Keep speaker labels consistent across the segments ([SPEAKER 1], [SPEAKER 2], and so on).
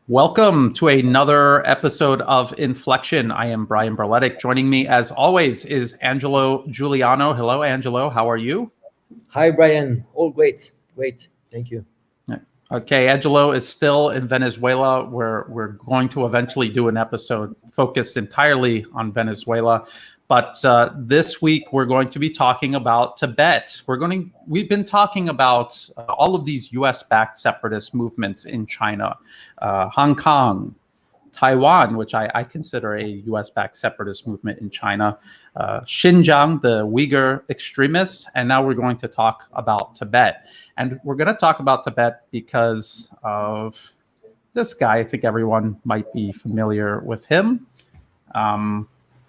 [SPEAKER 1] Welcome to another episode of Inflection. I am Brian Berletic. Joining me, as always, is Angelo Giuliano. Hello, Angelo. How are you?
[SPEAKER 2] Hi, Brian. All great. Great. Thank you.
[SPEAKER 1] Okay, Angelo is still in Venezuela. We're going to eventually do an episode focused entirely on Venezuela. But this week, we're going to be talking about Tibet. We've been talking about all of these U.S.-backed separatist movements in China, Hong Kong, Taiwan, which I consider a U.S.-backed separatist movement in China, Xinjiang, the Uyghur extremists, and now we're going to talk about Tibet. And we're going to talk about Tibet because of this guy. I think everyone might be familiar with him.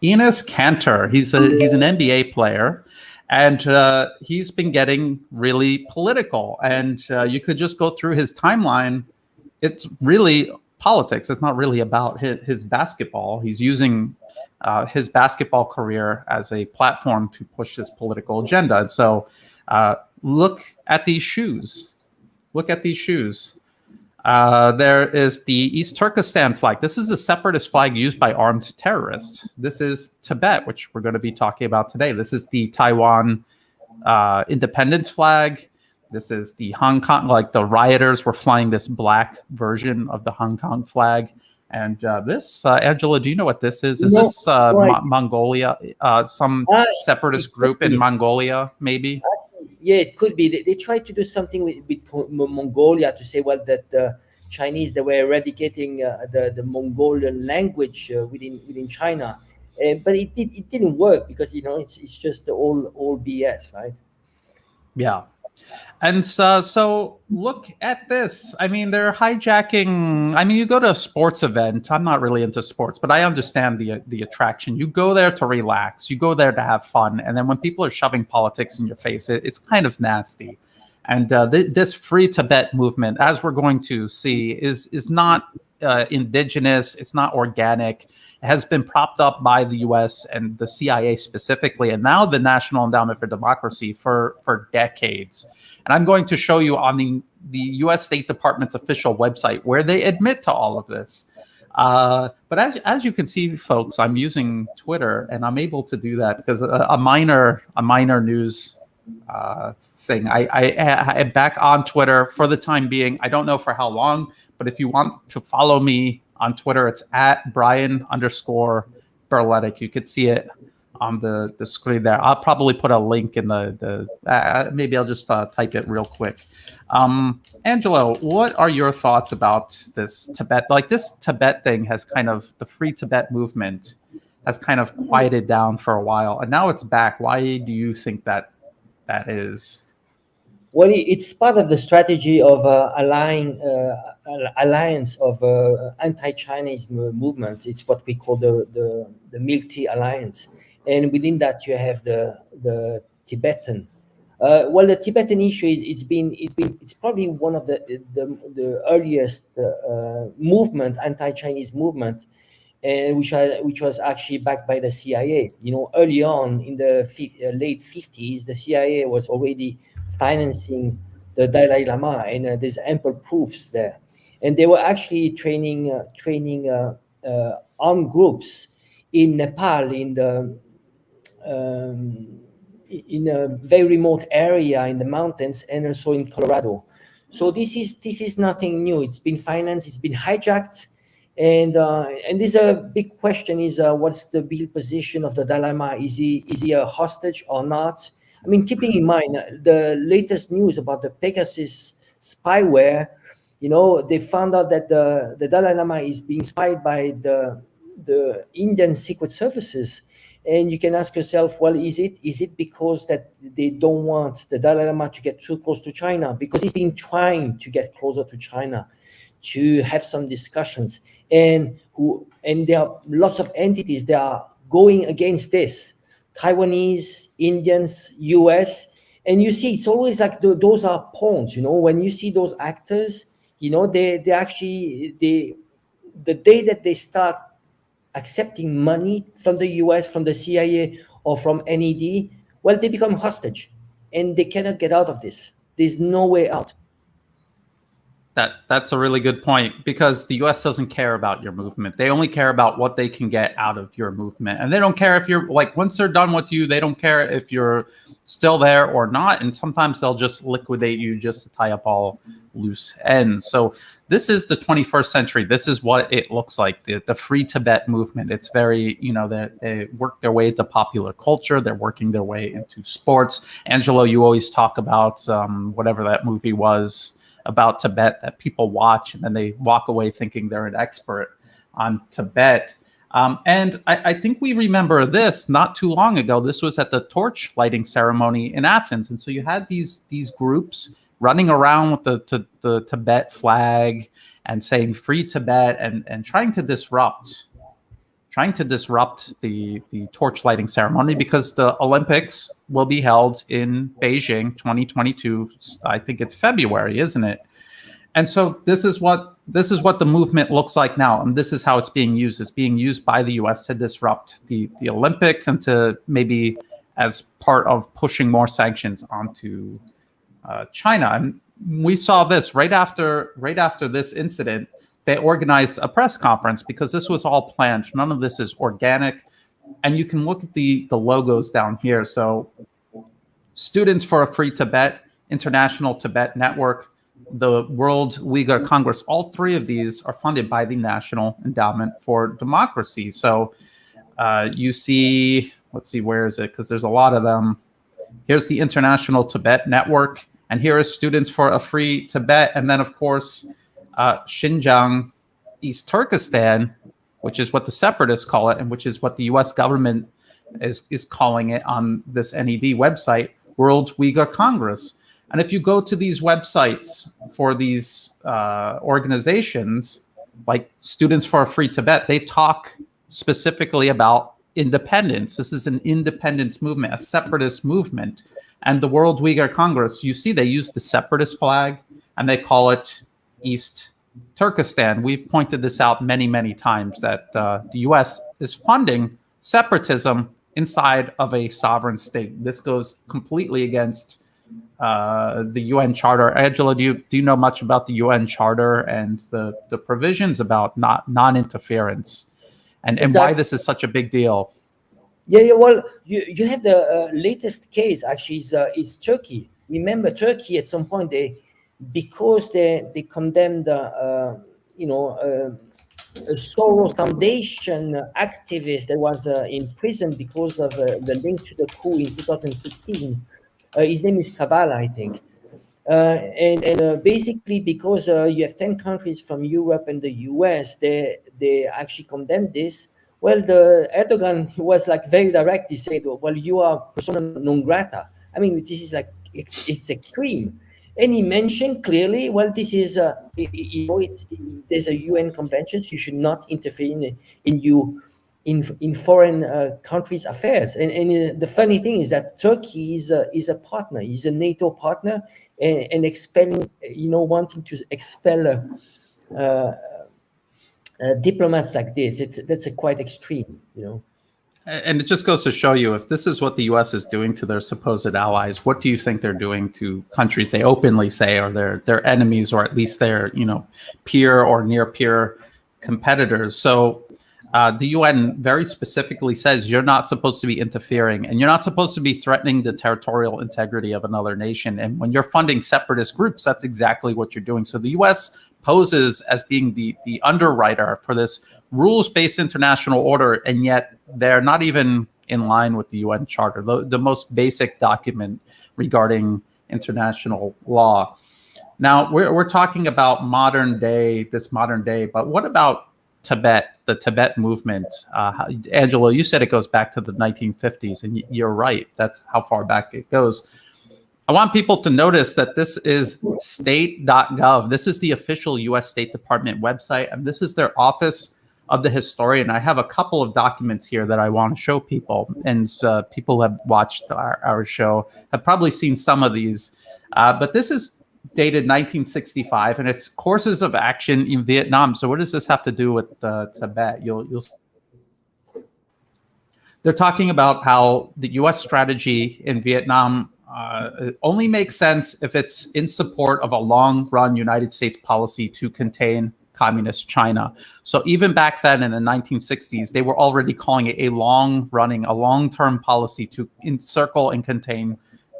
[SPEAKER 1] Enes Kanter. He's an NBA player, and he's been getting really political. And you could just go through his timeline. It's really politics. It's not really about his basketball. He's using his basketball career as a platform to push his political agenda. And so look at these shoes. Look at these shoes. There is the East Turkestan flag. This is a separatist flag used by armed terrorists. This is Tibet, which we're going to be talking about today. This is the Taiwan independence flag. This is the Hong Kong, like the rioters were flying this black version of the Hong Kong flag. And this, Angela, do you know what this is? Is this Mongolia, some separatist group in Mongolia, maybe?
[SPEAKER 2] Yeah, it could be. They tried to do something with Mongolia to say, well, that the Chinese, they were eradicating the Mongolian language within China. But it didn't work because, it's just all BS, right?
[SPEAKER 1] Yeah. And so look at this. I mean, they're hijacking. I mean, you go to a sports event. I'm not really into sports, but I understand the attraction. You go there to relax. You go there to have fun. And then when people are shoving politics in your face, it's kind of nasty. And this Free Tibet movement, as we're going to see, is not indigenous. It's not organic. It has been propped up by the US and the CIA specifically, and now the National Endowment for Democracy for decades. And I'm going to show you on the US State Department's official website where they admit to all of this. But as you can see, folks, I'm using Twitter, and I'm able to do that because a minor news thing. I'm back on Twitter for the time being. I don't know for how long, but if you want to follow me on Twitter, it's at Brian_Berletic. You could see it on the screen there. I'll probably put a link in maybe I'll just type it real quick. Angelo, what are your thoughts about this Tibet? Like, this Tibet thing has the Free Tibet movement has kind of quieted down for a while, and now it's back. Why do you think that is?
[SPEAKER 2] Well, it's part of the strategy of alliance of anti-Chinese movements. It's what we call the Milti Alliance, and within that you have the Tibetan. Well, the Tibetan issue it's probably one of the earliest anti-Chinese movement, which was actually backed by the CIA. Early on in the late 50s, the CIA was already financing the Dalai Lama, and there's ample proofs there. And they were actually training armed groups in Nepal, in a very remote area in the mountains, and also in Colorado. So this is nothing new. It's been financed. It's been hijacked. And this a big question is what's the real position of the Dalai Lama? Is he a hostage or not? I mean, keeping in mind the latest news about the Pegasus spyware, they found out that the Dalai Lama is being spied by the Indian secret services. And you can ask yourself, well, is it because that they don't want the Dalai Lama to get too close to China? Because he's been trying to get closer to China, to have some discussions, and there are lots of entities that are going against this. Taiwanese, Indians, US, and you see it's always like those are pawns. When you see those actors, they actually the day that they start accepting money from the US, from the CIA, or from NED, well, they become hostage, and they cannot get out of this. There's no way out.
[SPEAKER 1] That's a really good point, because the US doesn't care about your movement. They only care about what they can get out of your movement. And they don't care if you're like, once they're done with you, they don't care if you're still there or not. And sometimes they'll just liquidate you just to tie up all loose ends. So this is the 21st century. This is what it looks like, the Free Tibet movement. It's very, they work their way into popular culture. They're working their way into sports. Angelo, you always talk about whatever that movie was about Tibet that people watch and then they walk away thinking they're an expert on Tibet. And I think we remember this not too long ago. This was at the torch lighting ceremony in Athens. And so you had these groups running around with the Tibet flag and saying Free Tibet and trying to disrupt the torch lighting ceremony, because the Olympics will be held in Beijing 2022. I think it's February, isn't it? And so this is what the movement looks like now, and this is how it's being used. It's being used by the US to disrupt the Olympics and to maybe as part of pushing more sanctions onto China. And we saw this right after this incident. They organized a press conference because this was all planned. None of this is organic. And you can look at the logos down here. So Students for a Free Tibet, International Tibet Network, the World Uyghur Congress, all three of these are funded by the National Endowment for Democracy. So you see, let's see, where is it? Because there's a lot of them. Here's the International Tibet Network, and here is Students for a Free Tibet. And then, of course, Xinjiang, East Turkestan, which is what the separatists call it, and which is what the U.S. government is calling it on this NED website, World Uyghur Congress. And if you go to these websites for these organizations, like Students for a Free Tibet, they talk specifically about independence. This is an independence movement, a separatist movement. And the World Uyghur Congress, you see they use the separatist flag, and they call it East Turkestan. We've pointed this out many, many times, that the U.S. is funding separatism inside of a sovereign state. This goes completely against the UN Charter. Angelo, do you know much about the UN Charter and the provisions about non-interference and why this is such a big deal?
[SPEAKER 2] Yeah. Well, you have the latest case actually is Turkey. Remember, Turkey at some point because they condemned a Soros Foundation activist that was in prison because of the link to the coup in 2016. His name is Kavala, I think. And basically, because you have 10 countries from Europe and the US, they actually condemned this. Well, the Erdogan was like very direct. He said, well, you are persona non grata. I mean, this is like, it's extreme. And he mentioned clearly, well, this is, there's a UN convention, so you should not interfere in foreign countries' affairs. And the funny thing is that Turkey is a partner. He's a NATO partner, and expelling, wanting to expel diplomats like this. That's quite extreme,
[SPEAKER 1] And it just goes to show you, if this is what the U.S. is doing to their supposed allies, what do you think they're doing to countries they openly say are their enemies, or at least their peer or near peer competitors? So the UN very specifically says you're not supposed to be interfering, and you're not supposed to be threatening the territorial integrity of another nation. And when you're funding separatist groups, that's exactly what you're doing. So the U.S. poses as being the underwriter for this rules-based international order, and yet they're not even in line with the UN Charter, the most basic document regarding international law. Now, we're talking about modern day, but what about Tibet, the Tibet movement? Angelo, you said it goes back to the 1950s, and you're right. That's how far back it goes. I want people to notice that this is state.gov. This is the official U.S. State Department website, and this is their Office of the Historian. I have a couple of documents here that I want to show people, and people who have watched our show have probably seen some of these. But this is dated 1965, and it's courses of action in Vietnam. So what does this have to do with Tibet? They're talking about how the U.S. strategy in Vietnam it only makes sense if it's in support of a long-run United States policy to contain communist China. So even back then in the 1960s, they were already calling it a long-term policy to encircle and contain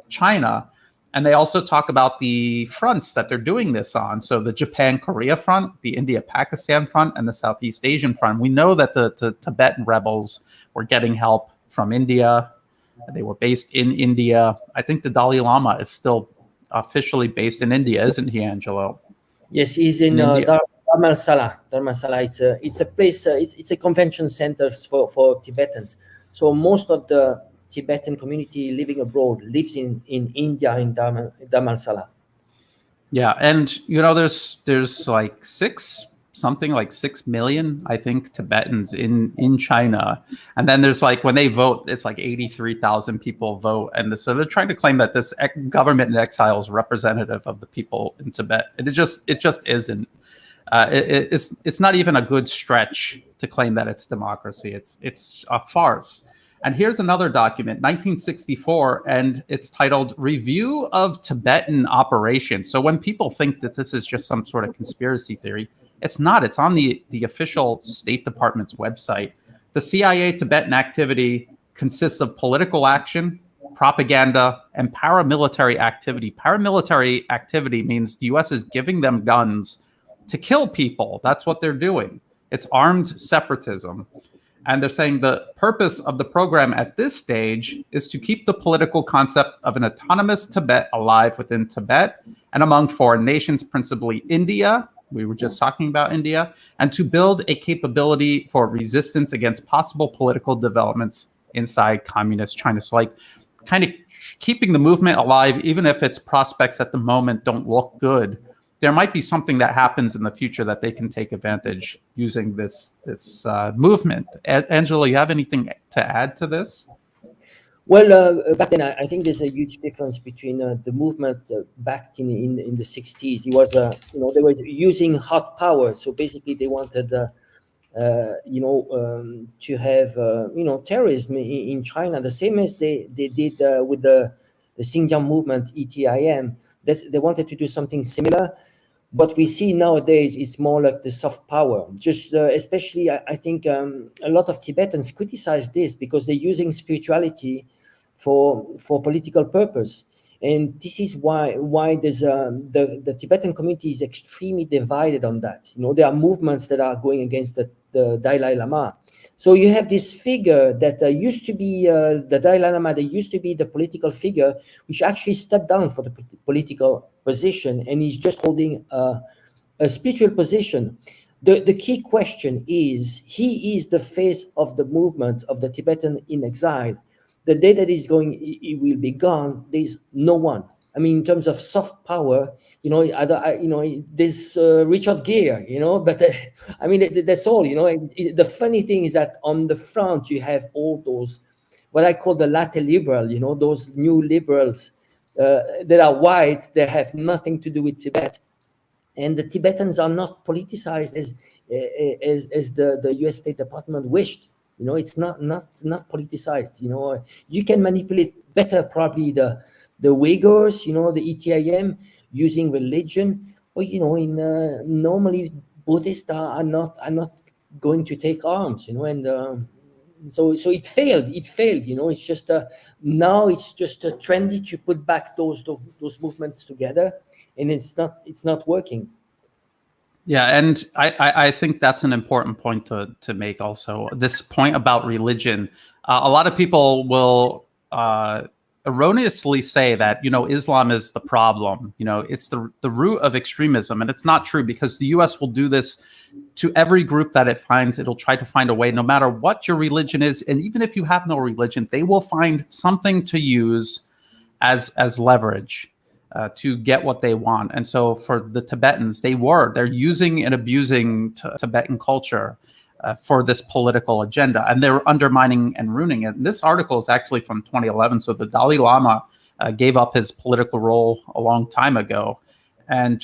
[SPEAKER 1] China. And they also talk about the fronts that they're doing this on. So the Japan-Korea front, the India-Pakistan front, and the Southeast Asian front. We know that the Tibetan rebels were getting help from India. They were based in India. I think the Dalai Lama is still officially based in India, isn't he, Angelo?
[SPEAKER 2] Yes, he's in Dharamsala. Dharamsala. It's a place. It's a convention center for Tibetans. So most of the Tibetan community living abroad lives in India, in Dharamsala.
[SPEAKER 1] Yeah, and there's like 6 million, I think, Tibetans in China, and then there's like when they vote, it's like 83,000 people vote, and so they're trying to claim that this government in exile is representative of the people in Tibet. It just isn't. It's not even a good stretch to claim that it's democracy. It's a farce. And here's another document, 1964, and it's titled Review of Tibetan Operations. So when people think that this is just some sort of conspiracy theory, it's not. It's on the official State Department's website. The CIA Tibetan activity consists of political action, propaganda, and paramilitary activity. Paramilitary activity means the U.S. is giving them guns to kill people. That's what they're doing. It's armed separatism. And they're saying the purpose of the program at this stage is to keep the political concept of an autonomous Tibet alive within Tibet and among foreign nations, principally India. We were just talking about India, and to build a capability for resistance against possible political developments inside communist China. So like kind of keeping the movement alive, even if its prospects at the moment don't look good. There might be something that happens in the future that they can take advantage using this movement. Angelo, you have anything to add to this?
[SPEAKER 2] Well, back then, I think there's a huge difference between the movement back in the 60s. It was, they were using hot power. So basically, they wanted, to have, terrorism in China, the same as they did with the Xinjiang movement, ETIM. They wanted to do something similar. What we see nowadays is more like the soft power. Just especially, I think a lot of Tibetans criticize this because they're using spirituality for political purpose, and this is why there's the Tibetan community is extremely divided on that. There are movements that are going against the Dalai Lama. So you have this figure that used to be the Dalai Lama. That used to be the political figure, which actually stepped down for the political position, and he's just holding a spiritual position. The key question is, he is the face of the movement of the Tibetan in exile. The day that he's going, he will be gone. There's no one. I mean, in terms of soft power, there's Richard Gere, but I mean, that's all, The funny thing is that on the front, you have all those, what I call the latte liberal, those new liberals that are white, they have nothing to do with Tibet. And the Tibetans are not politicized as the US State Department wished. It's not politicized. You can manipulate better probably the Uyghurs, the ETIM, using religion. But normally Buddhists are not going to take arms. And so it failed. It's just now it's just trendy to put back those movements together, and it's not working.
[SPEAKER 1] Yeah, and I think that's an important point to make also. This point about religion. A lot of people will erroneously say that, Islam is the problem. It's the root of extremism. And it's not true, because the U.S. will do this to every group that it finds. It'll try to find a way, no matter what your religion is. And even if you have no religion, they will find something to use as leverage. To get what they want. And so for the Tibetans, they're using and abusing Tibetan culture for this political agenda, and they're undermining and ruining it. And this article is actually from 2011. So the Dalai Lama gave up his political role a long time ago. And,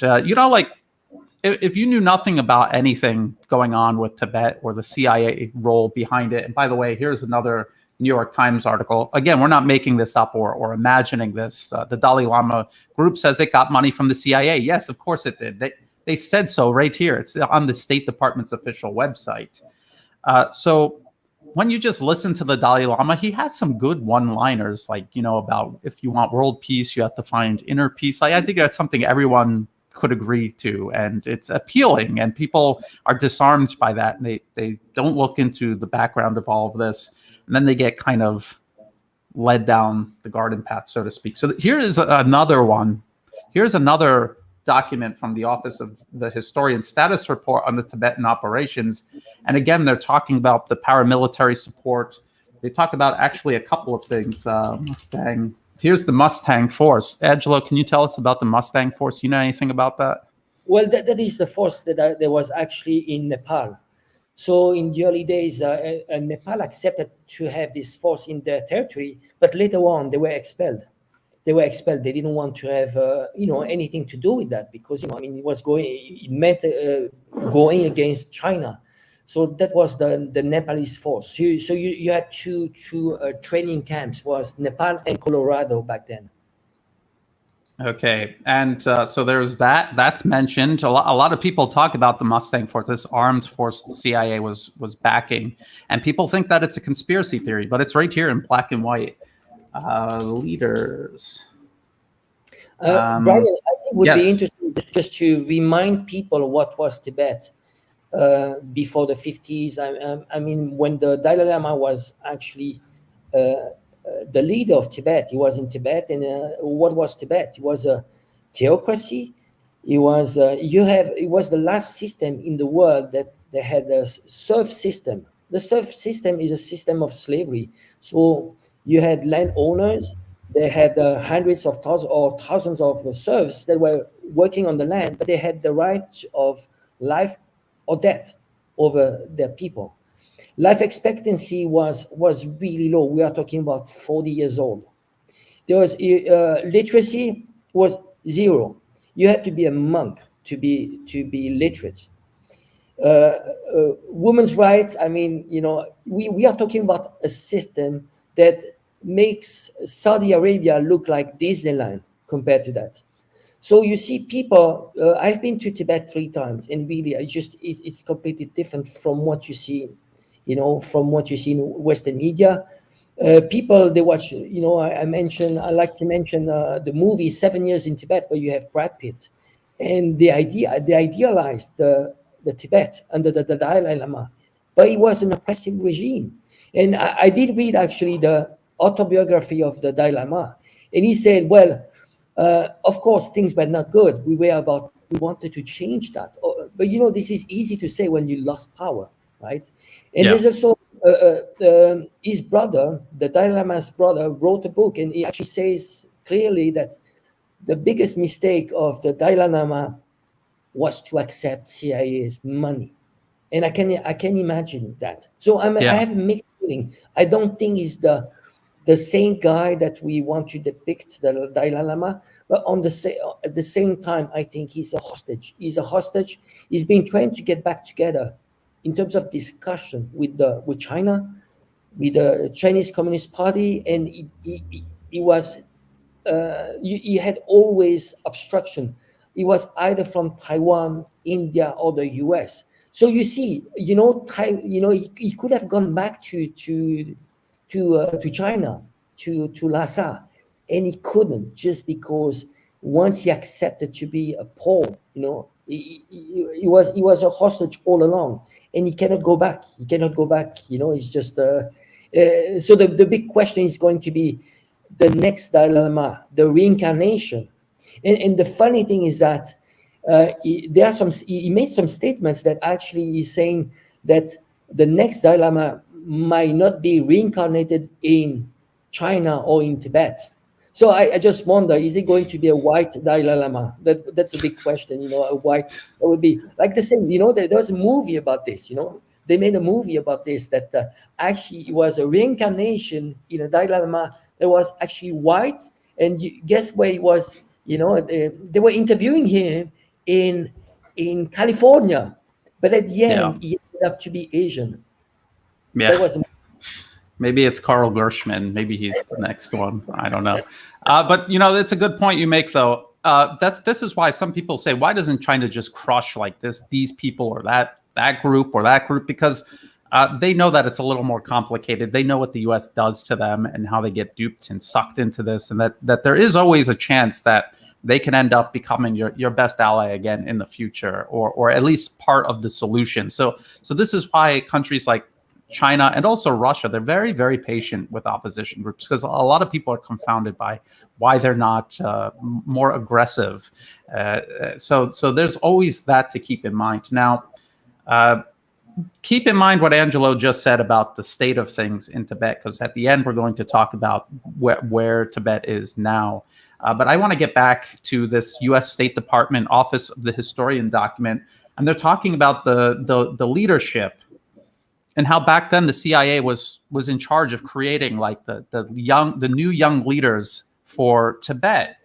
[SPEAKER 1] if you knew nothing about anything going on with Tibet or the CIA role behind it, and by the way, here's another New York Times article. Again, we're not making this up or imagining this. The Dalai Lama group says it got money from the CIA. Yes, of course it did. They said so right here. It's on the State Department's official website. So when you just listen to the Dalai Lama, he has some good one-liners, like, about if you want world peace, you have to find inner peace. I think that's something everyone could agree to, and it's appealing, and people are disarmed by that, and they don't look into the background of all of this, and then they get kind of led down the garden path, so to speak. So here is another one. Here's another document from the Office of the Historian Status Report on the Tibetan operations. And again, they're talking about the paramilitary support. They talk about actually a couple of things. Mustang. Here's the Mustang Force. Angelo, can you tell us about the Mustang Force? You know anything about that?
[SPEAKER 2] Well, that is the force that was actually in Nepal. So in the early days, Nepal accepted to have this force in their territory, but later on they were expelled. They didn't want to have anything to do with that, because it meant going against China. So that was the Nepalese force. So you had two training camps, was Nepal and Colorado back then.
[SPEAKER 1] Okay, and so there's that. That's mentioned. A lot of people talk about the Mustang Force, this armed force the CIA was backing, and people think that it's a conspiracy theory, but it's right here in black and white. Leaders.
[SPEAKER 2] Brian, I think it would be interesting just to remind people what was Tibet before the 50s. I mean, when the Dalai Lama was actually the leader of Tibet, he was in Tibet, and what was Tibet? It was a theocracy. It was it was the last system in the world that they had a serf system. The serf system is a system of slavery. So you had landowners. They had hundreds of thousands of serfs that were working on the land, but they had the right of life or death over their people. Life expectancy was really low. We are talking about 40 years old. There was literacy was zero. You had to be a monk to be literate. Women's rights. I mean, we are talking about a system that makes Saudi Arabia look like Disneyland compared to that. So you see people, I've been to Tibet 3 times, and really it's completely different from what you see, from what you see in Western media. People, they watch, I like to mention the movie 7 Years in Tibet, where you have Brad Pitt, and they idealized the Tibet under the Dalai Lama, but it was an oppressive regime. And I did read actually the autobiography of the Dalai Lama, and he said, well, of course things were not good. We wanted to change that, but this is easy to say when you lost power, right? And there's also his brother, the Dalai Lama's brother, wrote a book, and he actually says clearly that the biggest mistake of the Dalai Lama was to accept C.I.A.'s money. And I can imagine that. So I have a mixed feeling. I don't think he's the same guy that we want to depict, the Dalai Lama, but at the same time, I think he's a hostage. He's a hostage. He's been trying to get back together in terms of discussion with China, with the Chinese Communist Party, and he had always obstruction. He was either from Taiwan, India, or the US. So you see, he could have gone back to China, to Lhasa, and he couldn't, just because once he accepted to be a Paul, he was a hostage all along, and he cannot go back. It's just so the big question is going to be the next Dalai Lama, the reincarnation. And the funny thing is that he made some statements that actually is saying that the next Dalai Lama might not be reincarnated in China or in Tibet. So I just wonder, is it going to be a white Dalai Lama? That's a big question, a white, that would be like the same, there was a movie about this, they made a movie about this, that actually it was a reincarnation in a Dalai Lama that was actually white, and guess where he was, they were interviewing him in California, but at the end he ended up to be Asian.
[SPEAKER 1] Yeah.
[SPEAKER 2] That was
[SPEAKER 1] Maybe it's Carl Gershman. Maybe he's the next one. I don't know. But it's a good point you make, though. This is why some people say, why doesn't China just crush like these people or that group or that group? Because they know that it's a little more complicated. They know what the U.S. does to them and how they get duped and sucked into this, and that there is always a chance that they can end up becoming your best ally again in the future, or at least part of the solution. So this is why countries like China and also Russia, they're very, very patient with opposition groups, because a lot of people are confounded by why they're not more aggressive. So there's always that to keep in mind. Now, keep in mind what Angelo just said about the state of things in Tibet, because at the end we're going to talk about where Tibet is now. But I want to get back to this U.S. State Department Office of the Historian document, and they're talking about the leadership and how back then the CIA was in charge of creating like the new young leaders for Tibet.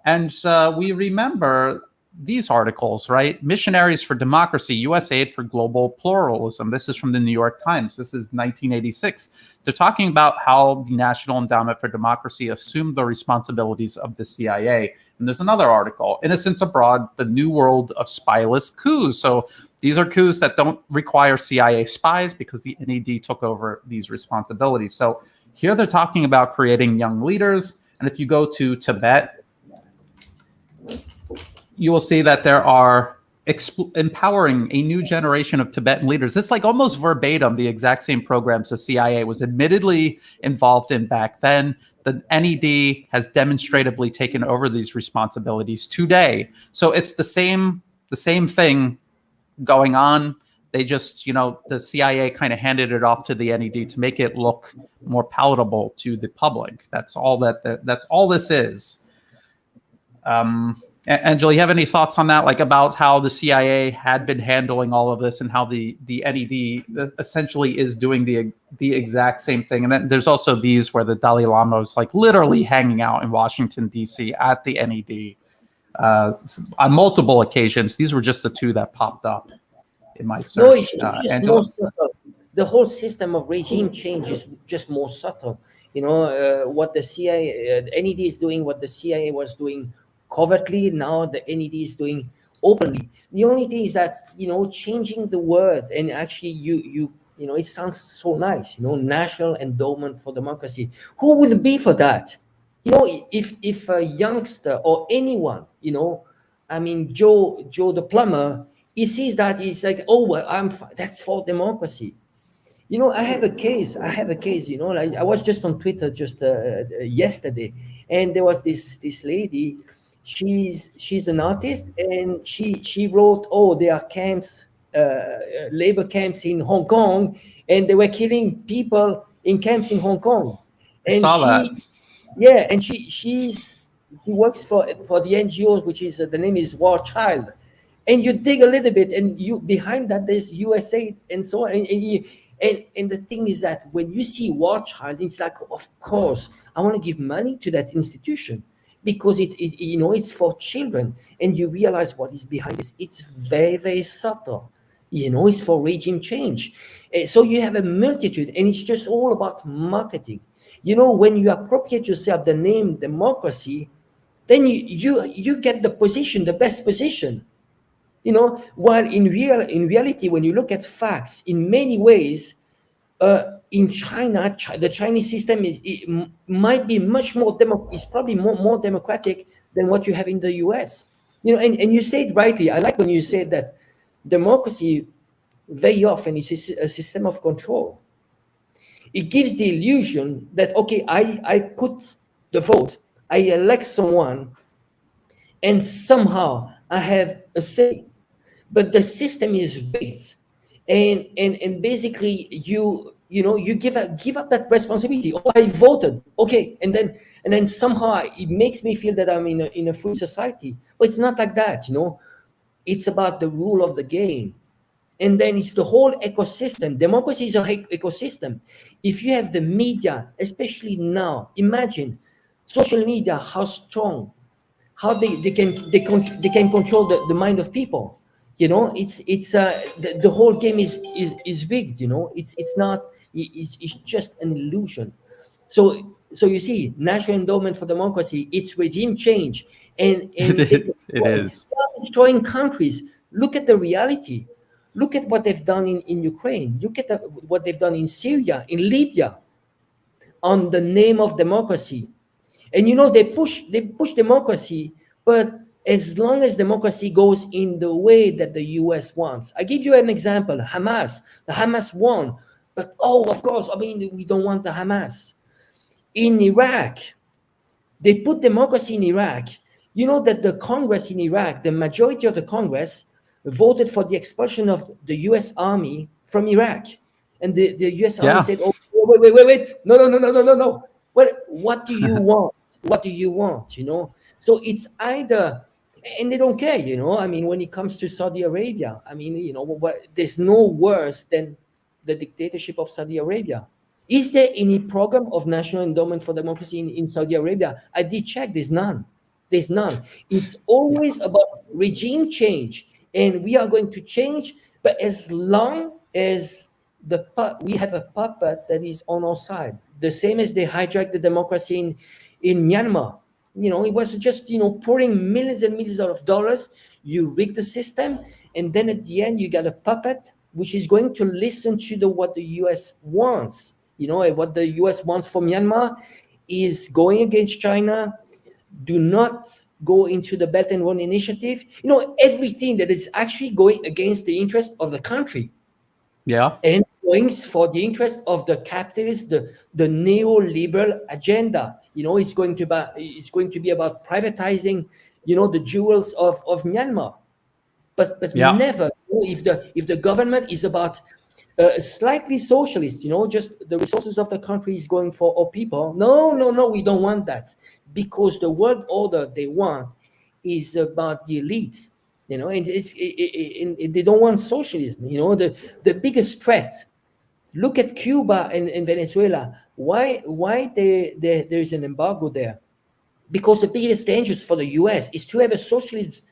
[SPEAKER 1] And we remember these articles, right? Missionaries for Democracy, U.S. Aid for Global Pluralism. This is from the New York Times. This is 1986. They're talking about how the National Endowment for Democracy assumed the responsibilities of the CIA. And there's another article, Innocents Abroad, the New World of Spyless Coups. So these are coups that don't require CIA spies because the NED took over these responsibilities. So here they're talking about creating young leaders. And if you go to Tibet, you will see that there are empowering a new generation of Tibetan leaders. It's like almost verbatim the exact same programs the CIA was admittedly involved in back then. The NED has demonstratively taken over these responsibilities today. So it's the same thing going on. They just, the CIA kind of handed it off to the NED to make it look more palatable to the public. That's all that's all this is. Angelo, you have any thoughts on that, like about how the CIA had been handling all of this and how the NED essentially is doing the exact same thing? And then there's also these where the Dalai Lama is like literally hanging out in Washington, D.C. at the NED on multiple occasions. These were just the two that popped up in my search.
[SPEAKER 2] No, it's just more subtle. The whole system of regime change is just more subtle. What the CIA, NED is doing, what the CIA was doing covertly, now the NED is doing openly. The only thing is that changing the word, and actually it sounds so nice, National Endowment for Democracy. Who would be for that? If a youngster or anyone, Joe the plumber, he sees that, he's like, oh well, that's for democracy. I have a case. Like I was just on Twitter just yesterday, and there was this lady. She's an artist, and she wrote, oh, there are camps, labor camps in Hong Kong, and they were killing people in camps in Hong Kong. And
[SPEAKER 1] I saw that.
[SPEAKER 2] Yeah, and she works for the NGO, which is the name is War Child. And you dig a little bit, and behind that there's USA and so on. And the thing is that when you see War Child, it's like, of course, I want to give money to that institution, because it's for children, and you realize what is behind this. It's very, very subtle. It's for regime change. So you have a multitude, and it's just all about marketing. When you appropriate yourself the name democracy, then you get the position, the best position. While in reality, when you look at facts, in many ways, in China, the Chinese system might be much more is probably more democratic than what you have in the US. And you said rightly. I like when you said that democracy very often is a system of control. It gives the illusion that, okay, I put the vote, I elect someone, and somehow I have a say. But the system is rigged, and basically you give up that responsibility. Oh, I voted, okay, and then somehow it makes me feel that I'm in a free society. But it's not like that. It's about the rule of the game, and then it's the whole ecosystem. Democracy is an ecosystem. If you have the media, especially now, imagine social media, how strong, how they can control the mind of people. The whole game is rigged. It's not. It's just an illusion. So you see, National Endowment for Democracy, it's regime change, and
[SPEAKER 1] It is.
[SPEAKER 2] they're destroying countries. Look at the reality. Look at what they've done in Ukraine. Look at what they've done in Syria, in Libya, on the name of democracy. And they push democracy, but as long as democracy goes in the way that the US wants. I give you an example. The Hamas won, but of course, we don't want the Hamas. In Iraq, they put democracy in Iraq. You know that the Congress in Iraq, the majority of the Congress voted for the expulsion of the US Army from Iraq. And the US Army said, oh, wait. No. Well, what do you want? What do you want? So it's either, and they don't care, when it comes to Saudi Arabia, there's no worse than the dictatorship of Saudi Arabia. Is there any program of National Endowment for Democracy in Saudi Arabia? I did check. There's none. It's always about regime change, and we are going to change, but as long as we have a puppet that is on our side, the same as they hijacked the democracy in Myanmar. It was just pouring millions and millions of dollars. You rig the system, and then at the end you got a puppet which is going to listen to what the US wants. What the US wants for Myanmar is going against China. Do not go into the Belt and Road Initiative. Everything that is actually going against the interest of the country.
[SPEAKER 1] Yeah.
[SPEAKER 2] And going for the interest of the capitalist, the neoliberal agenda. It's going to be about privatizing, the jewels of Myanmar. But never, if the government is about slightly socialist, just the resources of the country is going for all people. No, we don't want that, because the world order they want is about the elites, and they don't want socialism. The biggest threat. Look at Cuba and Venezuela. Why there is an embargo there? Because the biggest danger for the US is to have a socialist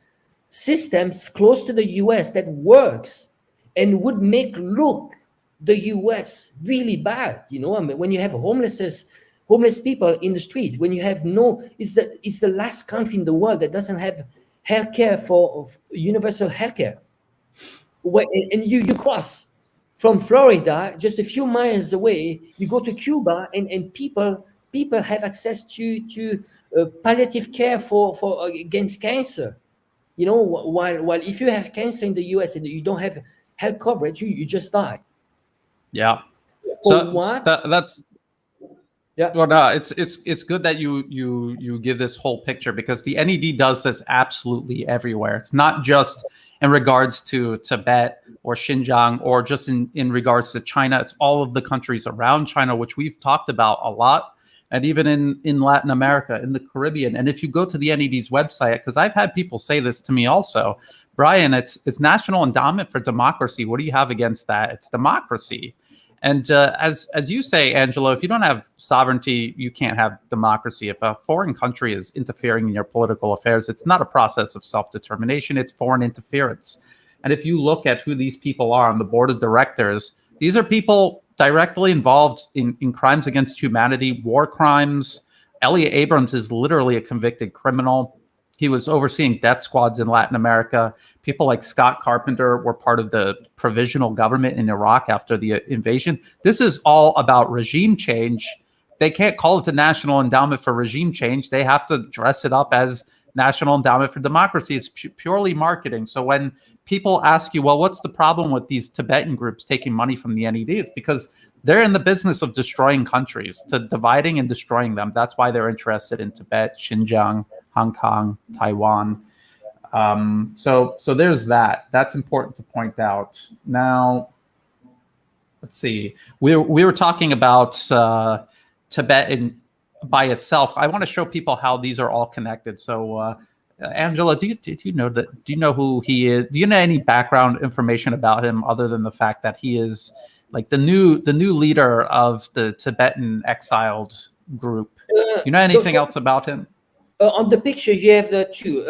[SPEAKER 2] system close to the US that works and would make look the US really bad. When you have homeless people in the street, when you have it's the last country in the world that doesn't have healthcare for universal healthcare. And you cross from Florida, just a few miles away, you go to Cuba, and people have access to palliative care for against cancer. While if you have cancer in the US and you don't have health coverage, you just die.
[SPEAKER 1] Yeah.
[SPEAKER 2] For what?
[SPEAKER 1] That's
[SPEAKER 2] yeah.
[SPEAKER 1] Well, no, it's good that you give this whole picture, because the NED does this absolutely everywhere. It's not just in regards to Tibet or Xinjiang, or just in regards to China. It's all of the countries around China, which we've talked about a lot, and even in Latin America, in the Caribbean. And if you go to the NED's website, because I've had people say this to me also, Brian, it's National Endowment for Democracy. What do you have against that? It's democracy. And as you say, Angelo, if you don't have sovereignty, you can't have democracy. If a foreign country is interfering in your political affairs, it's not a process of self-determination, it's foreign interference. And if you look at who these people are on the board of directors, these are people directly involved in crimes against humanity, war crimes. Elliot Abrams is literally a convicted criminal. He was overseeing death squads in Latin America. People like Scott Carpenter were part of the provisional government in Iraq after the invasion. This is all about regime change. They can't call it the National Endowment for Regime Change. They have to dress it up as National Endowment for Democracy. It's purely marketing. So when people ask you, well, what's the problem with these Tibetan groups taking money from the NED? It's because they're in the business of destroying countries, to dividing and destroying them. That's why they're interested in Tibet, Xinjiang, Hong Kong, Taiwan. So there's that. That's important to point out. Now, let's see. We were talking about Tibet by itself. I want to show people how these are all connected. So, Angela, do you know that? Do you know who he is? Do you know any background information about him other than the fact that he is like the new leader of the Tibetan exiled group? Do you know anything else about him?
[SPEAKER 2] On the picture, you have the two.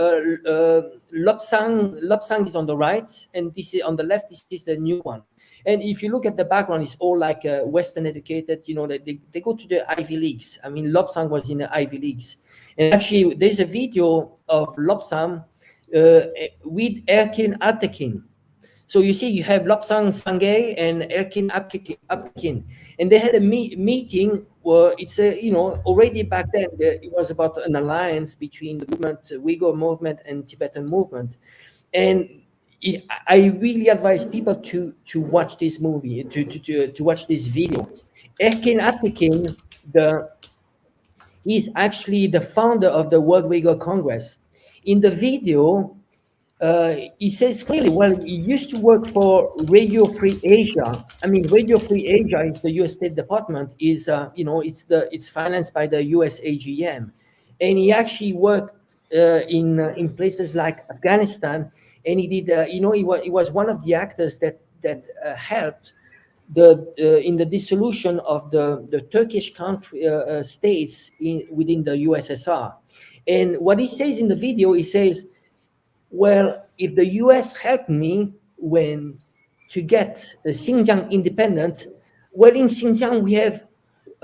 [SPEAKER 2] Lobsang is on the right, and this is on the left. This is the new one. And if you look at the background, it's all like Western educated. You know, they go to the Ivy Leagues. I mean, Lobsang was in the Ivy Leagues. And actually, there's a video of Lobsang with Erkin Altekin. So you see, you have Lobsang Sang and Erkin Altekin, and they had a meeting. Well, it's already back then it was about an alliance between the movement, Uyghur movement, and Tibetan movement, and I really advise people to watch this movie, to watch this video. Erkin Altekin, is actually the founder of the World Uyghur Congress. In the video, he says clearly, well, he used to work for Radio Free Asia. I mean, Radio Free Asia is the U.S. State Department. It's financed by the U.S. AGM, and he actually worked in places like Afghanistan, and he did. He was one of the actors that helped in the dissolution of the Turkish country states within the USSR. And what he says in the video, he says, well, if the U.S. helped me to get Xinjiang independent, well, in Xinjiang we have,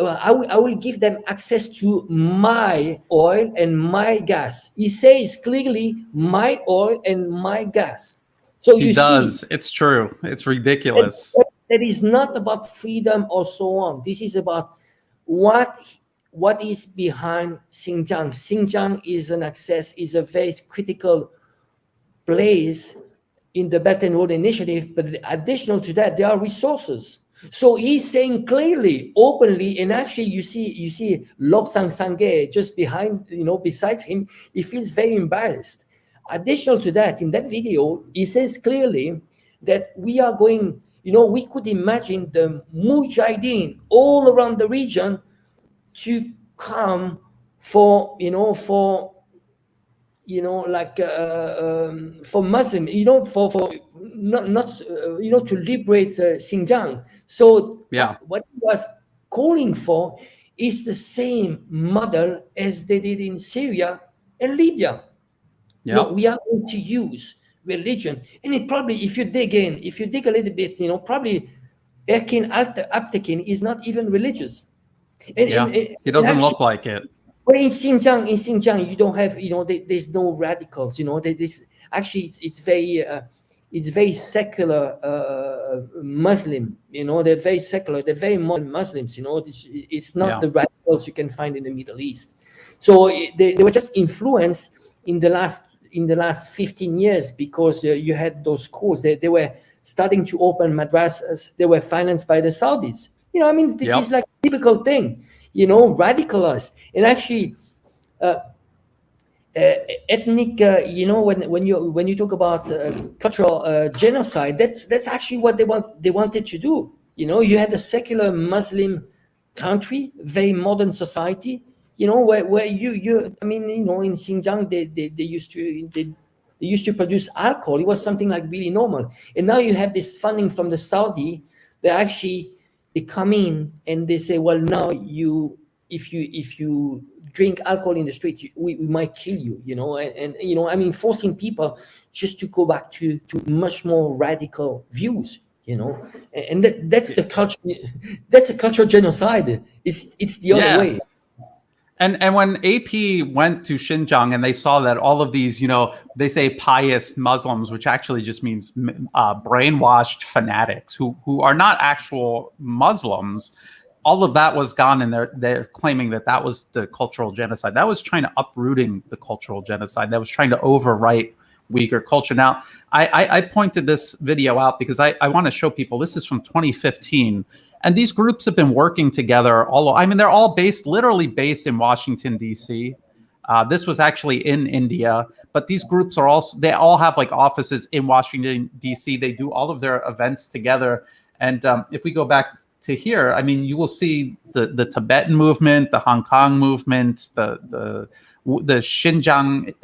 [SPEAKER 2] I will give them access to my oil and my gas. He says clearly, my oil and my gas. So
[SPEAKER 1] he does. It's true. It's ridiculous.
[SPEAKER 2] That is not about freedom or so on. This is about what is behind Xinjiang. Xinjiang is a very critical place in the Belt and Road Initiative, but additional to that, there are resources. So he's saying clearly, openly, and actually you see Lobsang Sang just behind, besides him, he feels very embarrassed. Additional to that, in that video, he says clearly that we are going, we could imagine the Mujahideen all around the region to come for Muslim, for not to liberate Xinjiang. So what he was calling for is the same model as they did in Syria and Libya.
[SPEAKER 1] Yeah.
[SPEAKER 2] We are going to use religion, and it probably, if you dig a little bit, probably Erkin Altekin is not even religious.
[SPEAKER 1] And he doesn't look like it.
[SPEAKER 2] But in Xinjiang, you don't have, there's no radicals. It's very secular Muslim. They're very secular. They're very modern Muslims. It's not the radicals you can find in the Middle East. So they were just influenced in the last 15 years because you had those schools. They were starting to open madrasas. They were financed by the Saudis. This is like a typical thing. Radicalized, and actually ethnic, when you talk about cultural genocide, that's actually what they wanted to do. You had a secular Muslim country, very modern society, where in Xinjiang they used to produce alcohol. It was something like really normal, and now you have this funding from the Saudi. They come in and they say, well, now if you drink alcohol in the street, we might kill you, and forcing people just to go back to much more radical views, and that's the culture. That's a cultural genocide. It's the other way.
[SPEAKER 1] And when AP went to Xinjiang and they saw that all of these, they say pious Muslims, which actually just means brainwashed fanatics who are not actual Muslims, all of that was gone, and they're claiming that was the cultural genocide. That was trying to uprooting the cultural genocide. That was trying to overwrite Uyghur culture. Now, I pointed this video out because I want to show people this is from 2015. And these groups have been working together. They're all literally based in Washington, D.C. This was actually in India, but these groups they all have like offices in Washington, D.C. They do all of their events together. And if we go back to here, you will see the Tibetan movement, the Hong Kong movement, the Xinjiang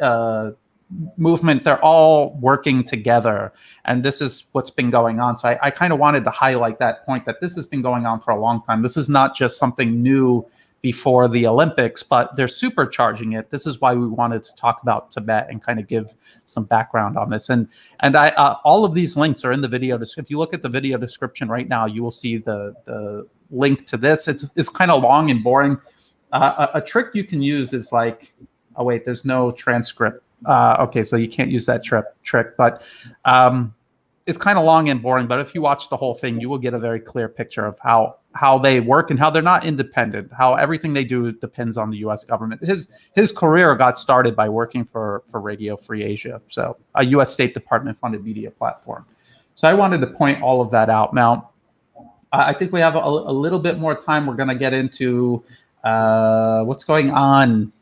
[SPEAKER 1] movement. They're all working together, and this is what's been going on. So I kind of wanted to highlight that point, that this has been going on for a long time. This is not just something new before the Olympics, but they're supercharging it. This is why we wanted to talk about Tibet and kind of give some background on this. And I all of these links are in the video. If you look at the video description right now, you will see the link to this. It's kind of long and boring. A trick you can use is like, oh wait, there's no transcript. Okay, so you can't use that trick, but it's kind of long and boring. But if you watch the whole thing, you will get a very clear picture of how they work and how they're not independent, how everything they do depends on the U.S. government. His career got started by working for Radio Free Asia, so a U.S. State Department funded media platform. So I wanted to point all of that out. Now, I think we have a little bit more time. We're going to get into what's going on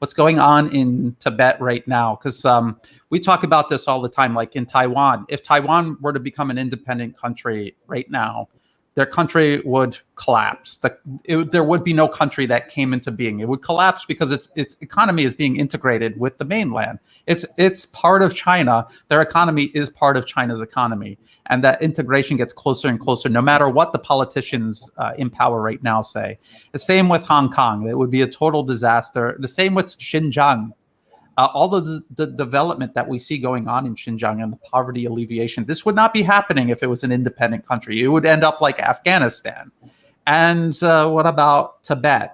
[SPEAKER 1] in Tibet right now, because we talk about this all the time. Like in Taiwan, if Taiwan were to become an independent country right now, their country would collapse. There would be no country that came into being. It would collapse because its economy is being integrated with the mainland. It's part of China. Their economy is part of China's economy. And that integration gets closer and closer, no matter what the politicians in power right now say. The same with Hong Kong. It would be a total disaster. The same with Xinjiang. All of the development that we see going on in Xinjiang and the poverty alleviation, this would not be happening if it was an independent country. It would end up like Afghanistan. And what about Tibet?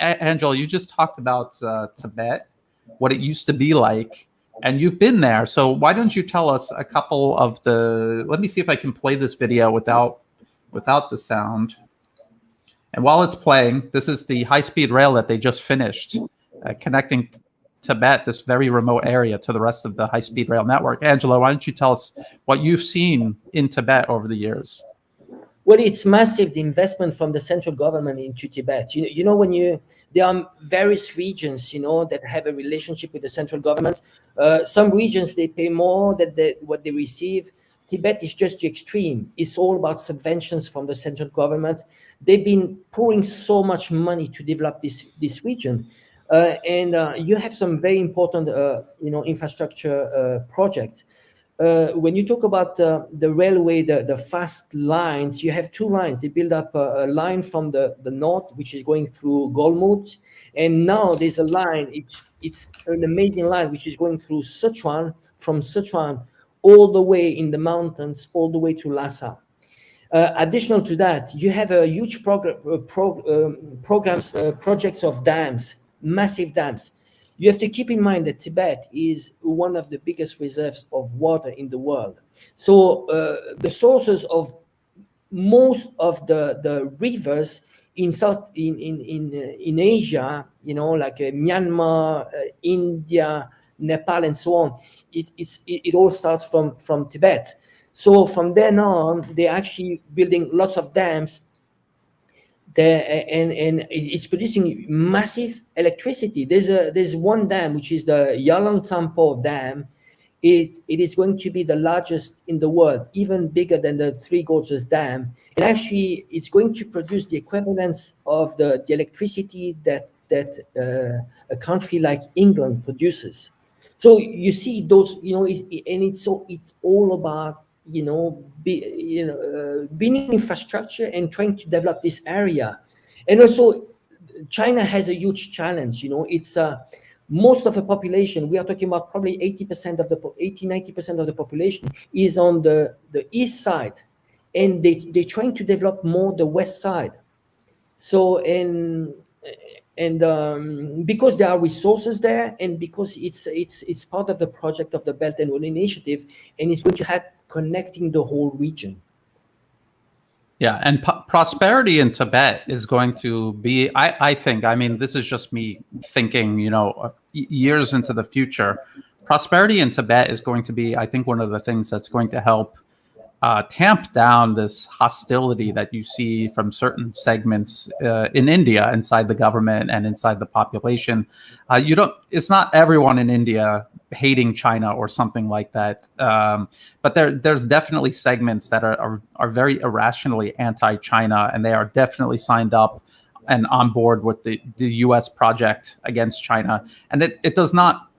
[SPEAKER 1] Angelo, you just talked about Tibet, what it used to be like, and you've been there. So why don't you tell us a couple of let me see if I can play this video without the sound. And while it's playing, this is the high-speed rail that they just finished, connecting Tibet, this very remote area, to the rest of the high-speed rail network. Angelo, why don't you tell us what you've seen in Tibet over the years?
[SPEAKER 2] Well, it's massive, the investment from the central government into Tibet. You know, there are various regions, that have a relationship with the central government. Some regions, they pay more than what they receive. Tibet is just the extreme. It's all about subventions from the central government. They've been pouring so much money to develop this region. And you have some very important, infrastructure projects. When you talk about the railway, the fast lines, you have two lines. They build up a line from the north, which is going through Golmut. And now there's a line, it's an amazing line, which is going through Sichuan, from Sichuan all the way in the mountains, all the way to Lhasa. Additional to that, you have a huge projects of dams, massive dams. You have to keep in mind that Tibet is one of the biggest reserves of water in the world. So the sources of most of the rivers in Asia, like Myanmar, India, Nepal, and so on, it all starts from Tibet. So from then on, they're actually building lots of dams there, and it's producing massive electricity. There's one dam, which is the Yalangtsampo Dam. It is going to be the largest in the world, even bigger than the Three Gorges Dam. And actually, it's going to produce the equivalence of the electricity that a country like England produces. So you see those, and it's all about building infrastructure and trying to develop this area. And also, China has a huge challenge. It's most of the population. We are talking about probably 90% of the population is on the east side, and they're trying to develop more the west side. So because there are resources there, and because it's part of the project of the Belt and Road Initiative, and it's going to help connecting the whole region.
[SPEAKER 1] Yeah, and prosperity in Tibet is going to be, I think, this is just me thinking, years into the future. Prosperity in Tibet is going to be, I think, one of the things that's going to help tamp down this hostility that you see from certain segments in India, inside the government and inside the population. It's not everyone in India hating China or something like that, but there's definitely segments that are very irrationally anti-China, and they are definitely signed up and on board with the U.S. project against China, and it does not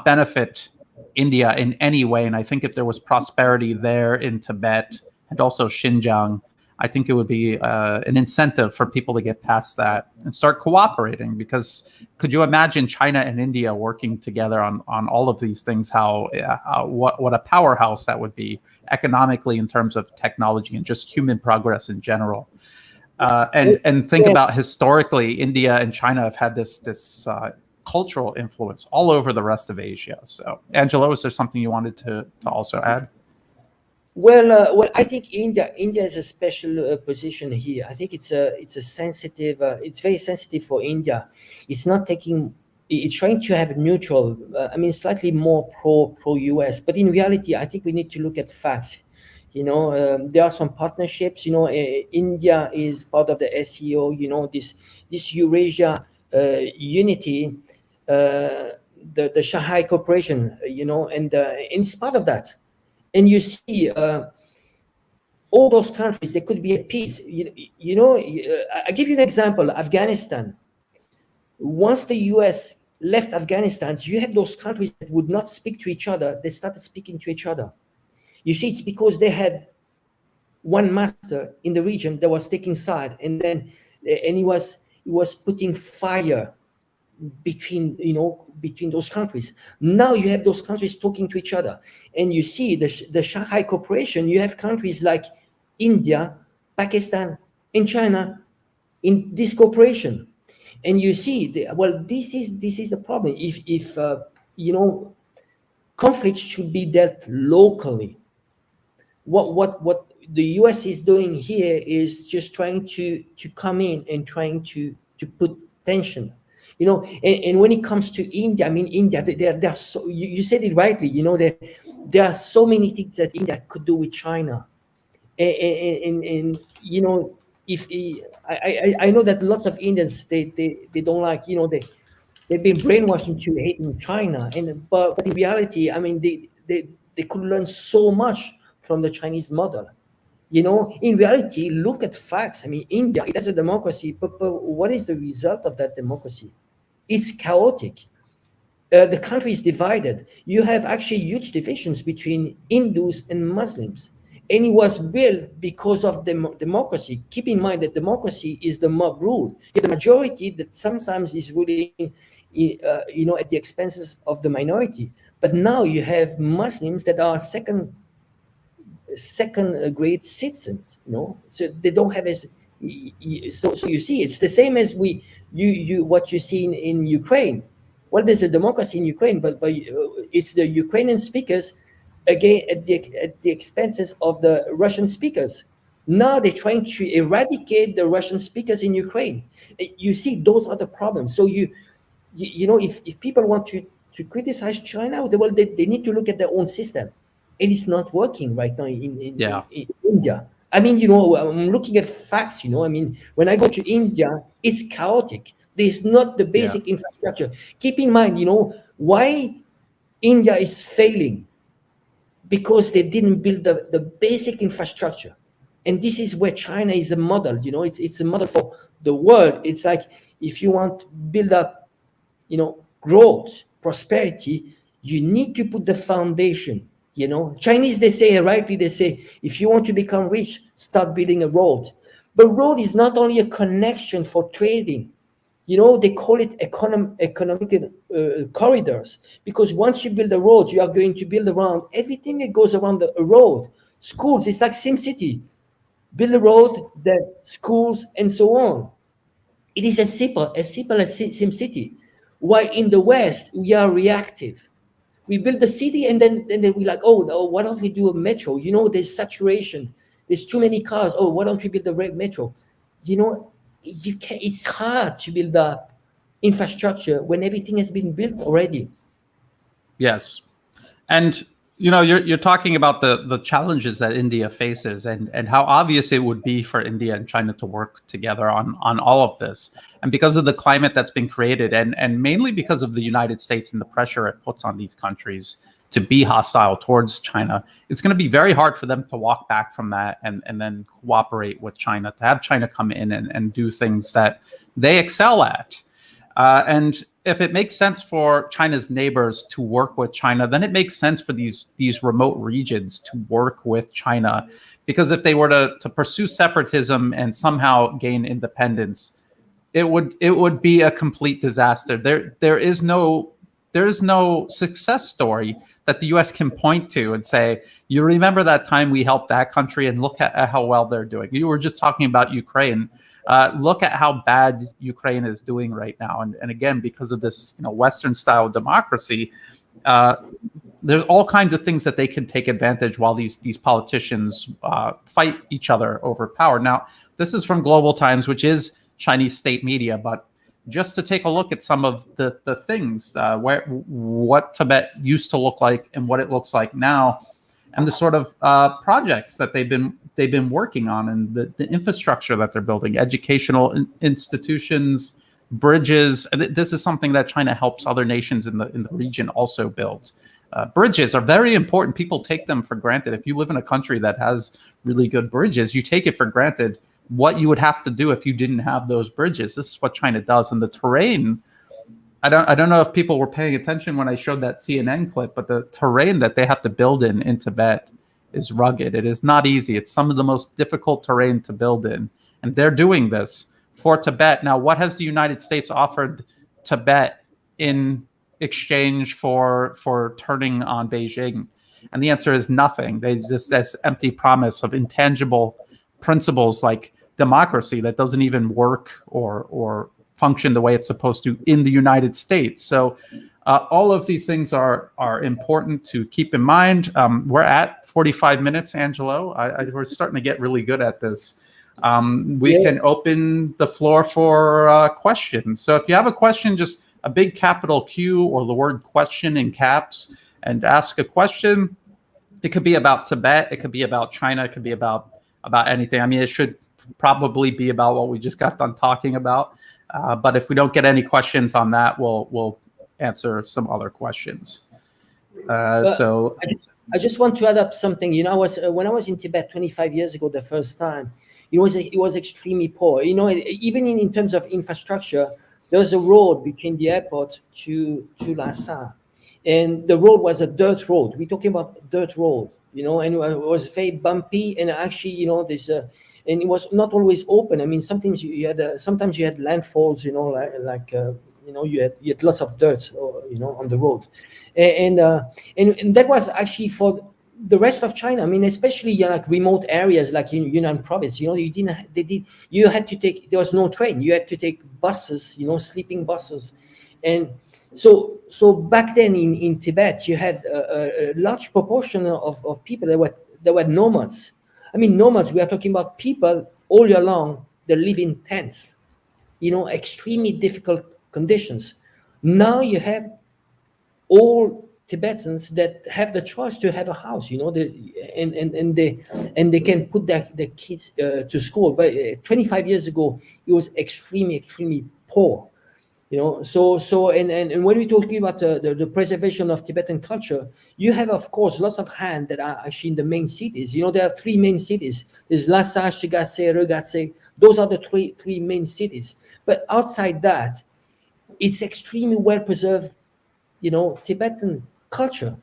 [SPEAKER 1] benefit India in any way. And I think if there was prosperity there in Tibet and also Xinjiang, I think it would be an incentive for people to get past that and start cooperating. Because could you imagine China and India working together on all of these things? What a powerhouse that would be economically, in terms of technology and just human progress in general. And think about historically, India and China have had this cultural influence all over the rest of Asia. So, Angelo, is there something you wanted to also add?
[SPEAKER 2] Well, I think India has a special position here. I think it's a sensitive. It's very sensitive for India. It's not taking. It's trying to have a neutral. Slightly more pro US. But in reality, I think we need to look at facts. There are some partnerships. India is part of the SEO. This Eurasia unity, the Shanghai Cooperation. And it's part of that. And you see, all those countries, they could be at peace. I give you an example, Afghanistan. Once the US left Afghanistan, you had those countries that would not speak to each other. They started speaking to each other. You see, it's because they had one master in the region that was taking side, and he was putting fire between those countries. Now you have those countries talking to each other, and you see the Shanghai Cooperation. You have countries like India, Pakistan, and China in this cooperation, and you see this is the problem. If conflict should be dealt locally. What the US is doing here is just trying to come in and trying to put tension. And when it comes to India, India, they're so, you said it rightly, there are so many things that India could do with China. And if I know that lots of Indians, they don't like, they've been brainwashed into hating China. But in reality, they could learn so much from the Chinese model. In reality, look at facts. India, it has a democracy, but what is the result of that democracy? It's chaotic. The country is divided. You have actually huge divisions between Hindus and Muslims. And it was built because of democracy. Keep in mind that democracy is the mob rule. The majority that sometimes is ruling, at the expenses of the minority. But now you have Muslims that are second grade citizens, so they don't have as. So you see, it's the same as what you see in Ukraine. Well, there's a democracy in Ukraine, but it's the Ukrainian speakers again at the expenses of the Russian speakers. Now they're trying to eradicate the Russian speakers in Ukraine. You see, those are the problems. So if people want to criticize China, they need to look at their own system, and it's not working right now in India. I'm looking at facts. When I go to India, it's chaotic. There's not the basic infrastructure. Keep in mind, why India is failing, because they didn't build the basic infrastructure. And this is where China is a model. It's a model for the world. It's like, if you want to build up, growth, prosperity, you need to put the foundation. Chinese, they say, if you want to become rich, start building a road. But road is not only a connection for trading. They call it economic corridors, because once you build a road, you are going to build around everything that goes around a road. Schools, it's like SimCity. Build a road, then schools, and so on. It is as simple as SimCity. While in the West, we are reactive. We build the city, and then we're like, oh, why don't we do a metro? There's saturation. There's too many cars. Oh, why don't we build a metro? It's hard to build up infrastructure when everything has been built already.
[SPEAKER 1] Yes. And you're talking about the challenges that India faces, and how obvious it would be for India and China to work together on all of this. And because of the climate that's been created, and mainly because of the United States and the pressure it puts on these countries to be hostile towards China, it's going to be very hard for them to walk back from that and then cooperate with China, to have China come in and do things that they excel at. And if it makes sense for China's neighbors to work with China, then it makes sense for these remote regions to work with China, because if they were to pursue separatism and somehow gain independence, it would be a complete disaster. There is no success story that the U.S. can point to and say, you remember that time we helped that country and look at how well they're doing. You were just talking about Ukraine. Look at how bad Ukraine is doing right now. And again, because of this Western style democracy, there's all kinds of things that they can take advantage while these politicians fight each other over power. Now, this is from Global Times, which is Chinese state media, but just to take a look at some of the things, what Tibet used to look like and what it looks like now, and the sort of projects that they've been working on, and the infrastructure that they're building, educational institutions, bridges. And this is something that China helps other nations in the region also build. Bridges are very important. People take them for granted. If you live in a country that has really good bridges, you take it for granted what you would have to do if you didn't have those bridges. This is what China does. And the terrain, I don't know if people were paying attention when I showed that CNN clip, but the terrain that they have to build in Tibet is rugged. It is not easy. It's some of the most difficult terrain to build in. And they're doing this for Tibet. Now, what has the United States offered Tibet in exchange for turning on Beijing? And the answer is nothing. They just, that's empty promise of intangible principles like democracy that doesn't even work or function the way it's supposed to in the United States. So all of these things are important to keep in mind. We're at 45 minutes, Angelo. We're starting to get really good at this. We can open the floor for questions. So if you have a question, just a big capital Q or the word question in caps and ask a question. It could be about Tibet. It could be about China. It could be about anything. I mean, it should probably be about what we just got done talking about. But if we don't get any questions on that, we'll answer some other questions. So
[SPEAKER 2] I just want to add up something. When I was in Tibet 25 years ago, the first time, it was extremely poor. Even in terms of infrastructure, there was a road between the airport to Lhasa, and the road was a dirt road. We're talking about dirt road, and it was very bumpy, and actually, and it was not always open. I mean, sometimes you had landfalls, you had lots of dirt, on the road, and that was actually for the rest of China. I mean, especially like remote areas like in Yunnan province, there was no train. You had to take buses, sleeping buses, and so back then in Tibet, you had a large proportion of people that were nomads. I mean, nomads, we are talking about people all year long that live in tents, extremely difficult conditions. Now you have all Tibetans that have the choice to have a house, and they can put their kids to school. But 25 years ago, it was extremely poor. So when we're talking about the preservation of Tibetan culture, you have, of course, lots of hands that are actually in the main cities. There are three main cities. There's Lhasa, Shigatse, Regatse. Those are the three main cities. But outside that, it's extremely well preserved, Tibetan culture.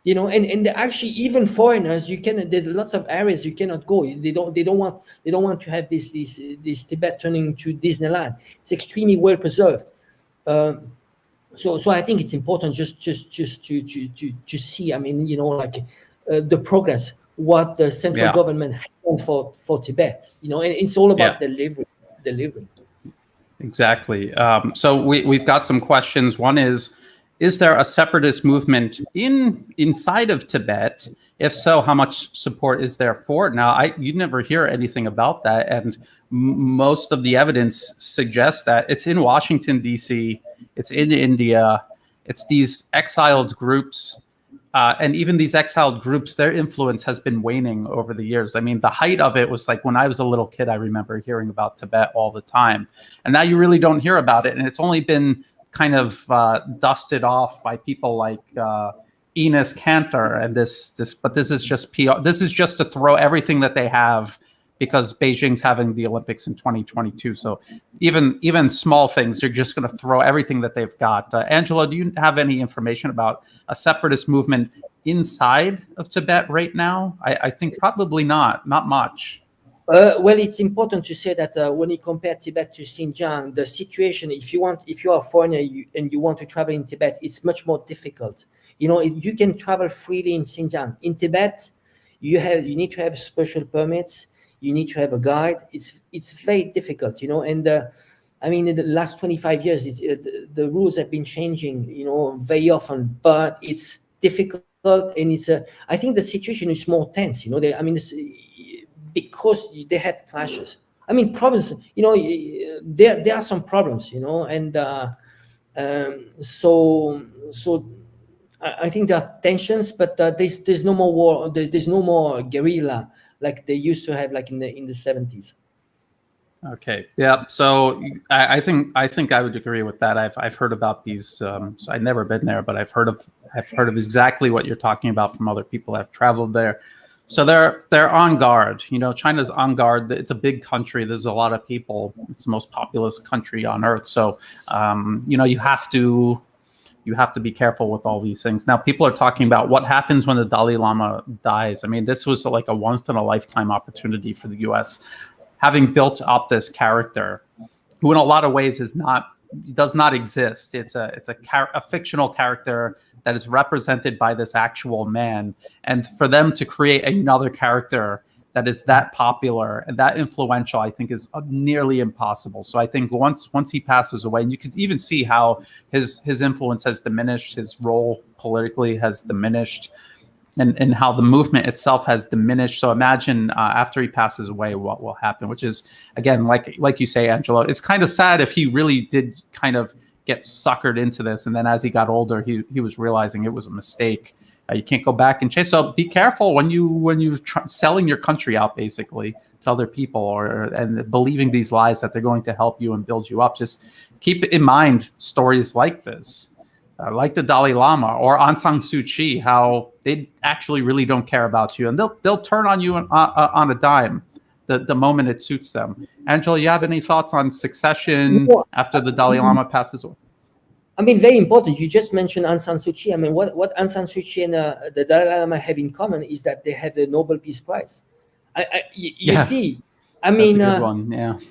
[SPEAKER 2] And actually, even foreigners, there's lots of areas you cannot go. They don't want to have this Tibet turning into Disneyland. It's extremely well preserved. So I think it's important just to see. I mean, the progress, what the central government has done for Tibet. And it's all about delivery.
[SPEAKER 1] Exactly. So we've got some questions. One is there a separatist movement inside of Tibet? If so, how much support is there for it? Now, you never hear anything about that, and most of the evidence suggests that it's in Washington, D.C., it's in India, it's these exiled groups, and even these exiled groups, their influence has been waning over the years. I mean, the height of it was like when I was a little kid, I remember hearing about Tibet all the time, and now you really don't hear about it, and it's only been kind of dusted off by people like Enos Cantor and this, but this is just PR. This is just to throw everything that they have because Beijing's having the Olympics in 2022. So even small things, they're just going to throw everything that they've got. Angelo, do you have any information about a separatist movement inside of Tibet right now? I think probably not much.
[SPEAKER 2] Well, it's important to say that when you compare Tibet to Xinjiang, the situation, if you are a foreigner and you want to travel in Tibet, it's much more difficult. You know, you can travel freely in Xinjiang. In Tibet, you need to have special permits. You need to have a guide. It's very difficult, you know. And I mean, in the last 25 years, the rules have been changing, you know, very often. But it's difficult, and I think the situation is more tense, you know. Because they had clashes. I mean, problems, you know, there are some problems, you know, and so I think there are tensions, but there's no more war. There's no more guerrilla like they used to have, like in the 70s.
[SPEAKER 1] Okay. Yeah. So I think I would agree with that. I've heard about these. So I've never been there, but I've heard of exactly what you're talking about from other people that have traveled there. So they're on guard. You know, China's on guard. It's a big country. There's a lot of people. It's the most populous country on earth. So you know, you have to be careful with all these things. Now, people are talking about what happens when the Dalai Lama dies. I mean, this was like a once in a lifetime opportunity for the U.S. having built up this character, who in a lot of ways does not exist. It's a fictional character that is represented by this actual man, and for them to create another character that is that popular and that influential, I think is nearly impossible. So I think once he passes away, and you can even see how his influence has diminished, his role politically has diminished, and how the movement itself has diminished. So imagine after he passes away, what will happen, which is, again, like you say, Angelo, it's kind of sad if he really did kind of get suckered into this. And then as he got older, he was realizing it was a mistake. You can't go back and change. So be careful when you're selling your country out basically to other people and believing these lies that they're going to help you and build you up. Just keep in mind stories like this. Like the Dalai Lama or Aung San Suu Kyi, how they actually really don't care about you, and they'll turn on you on a dime the moment it suits them. Angelo, you have any thoughts on succession after the Dalai Lama passes away?
[SPEAKER 2] I mean, very important. You just mentioned Aung San Suu Kyi. I mean, what Aung San Suu Kyi and the Dalai Lama have in common is that they have the Nobel Peace Prize. You see, I mean,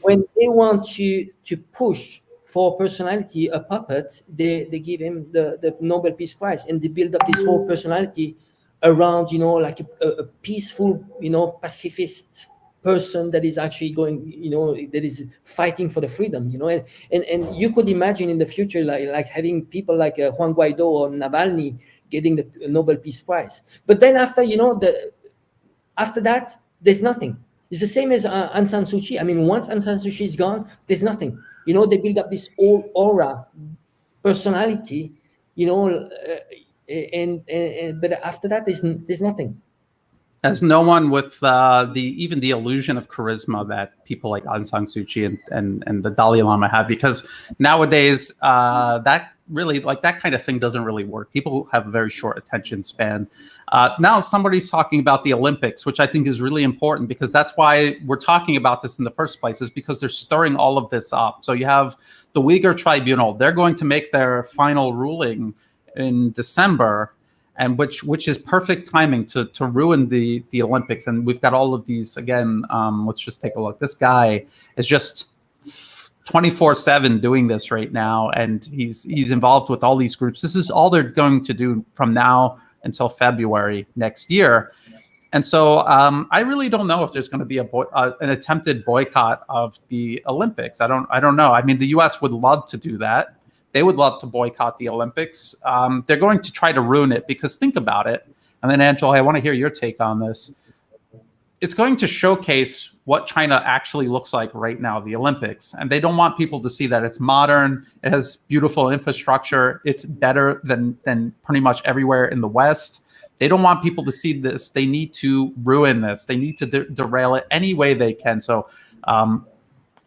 [SPEAKER 2] when they want to push for personality, a puppet, they give him the Nobel Peace Prize, and they build up this whole personality around, you know, like a peaceful, you know, pacifist person that is actually going, you know, that is fighting for the freedom, you know, and you could imagine in the future, like having people like Juan Guaido or Navalny getting the Nobel Peace Prize. But then after, you know, after that, there's nothing. It's the same as Aung San Suu Kyi. I mean, once Aung San Suu Kyi is gone, there's nothing. You know, they build up this old aura, personality, you know, but after that, there's nothing.
[SPEAKER 1] There's no one with even the illusion of charisma that people like Aung San Suu Kyi and the Dalai Lama have, because nowadays that really, like, that kind of thing doesn't really work. People have a very short attention span. Now somebody's talking about the Olympics, which I think is really important, because that's why we're talking about this in the first place, is because they're stirring all of this up. So you have the Uyghur Tribunal. They're going to make their final ruling in December, and which is perfect timing to ruin the Olympics. And we've got all of these, again, let's just take a look. This guy is just 24/7 doing this right now, and he's involved with all these groups. This is all they're going to do from now until February next year. And so I really don't know if there's going to be an attempted boycott of the Olympics. I don't know. I mean, the U.S. would love to do that. They would love to boycott the Olympics. They're going to try to ruin it, because think about it. And then, Angelo, I want to hear your take on this. It's going to showcase what China actually looks like right now, the Olympics. And they don't want people to see that it's modern, it has beautiful infrastructure, it's better than pretty much everywhere in the West. They don't want people to see this. They need to ruin this. They need to derail it any way they can. So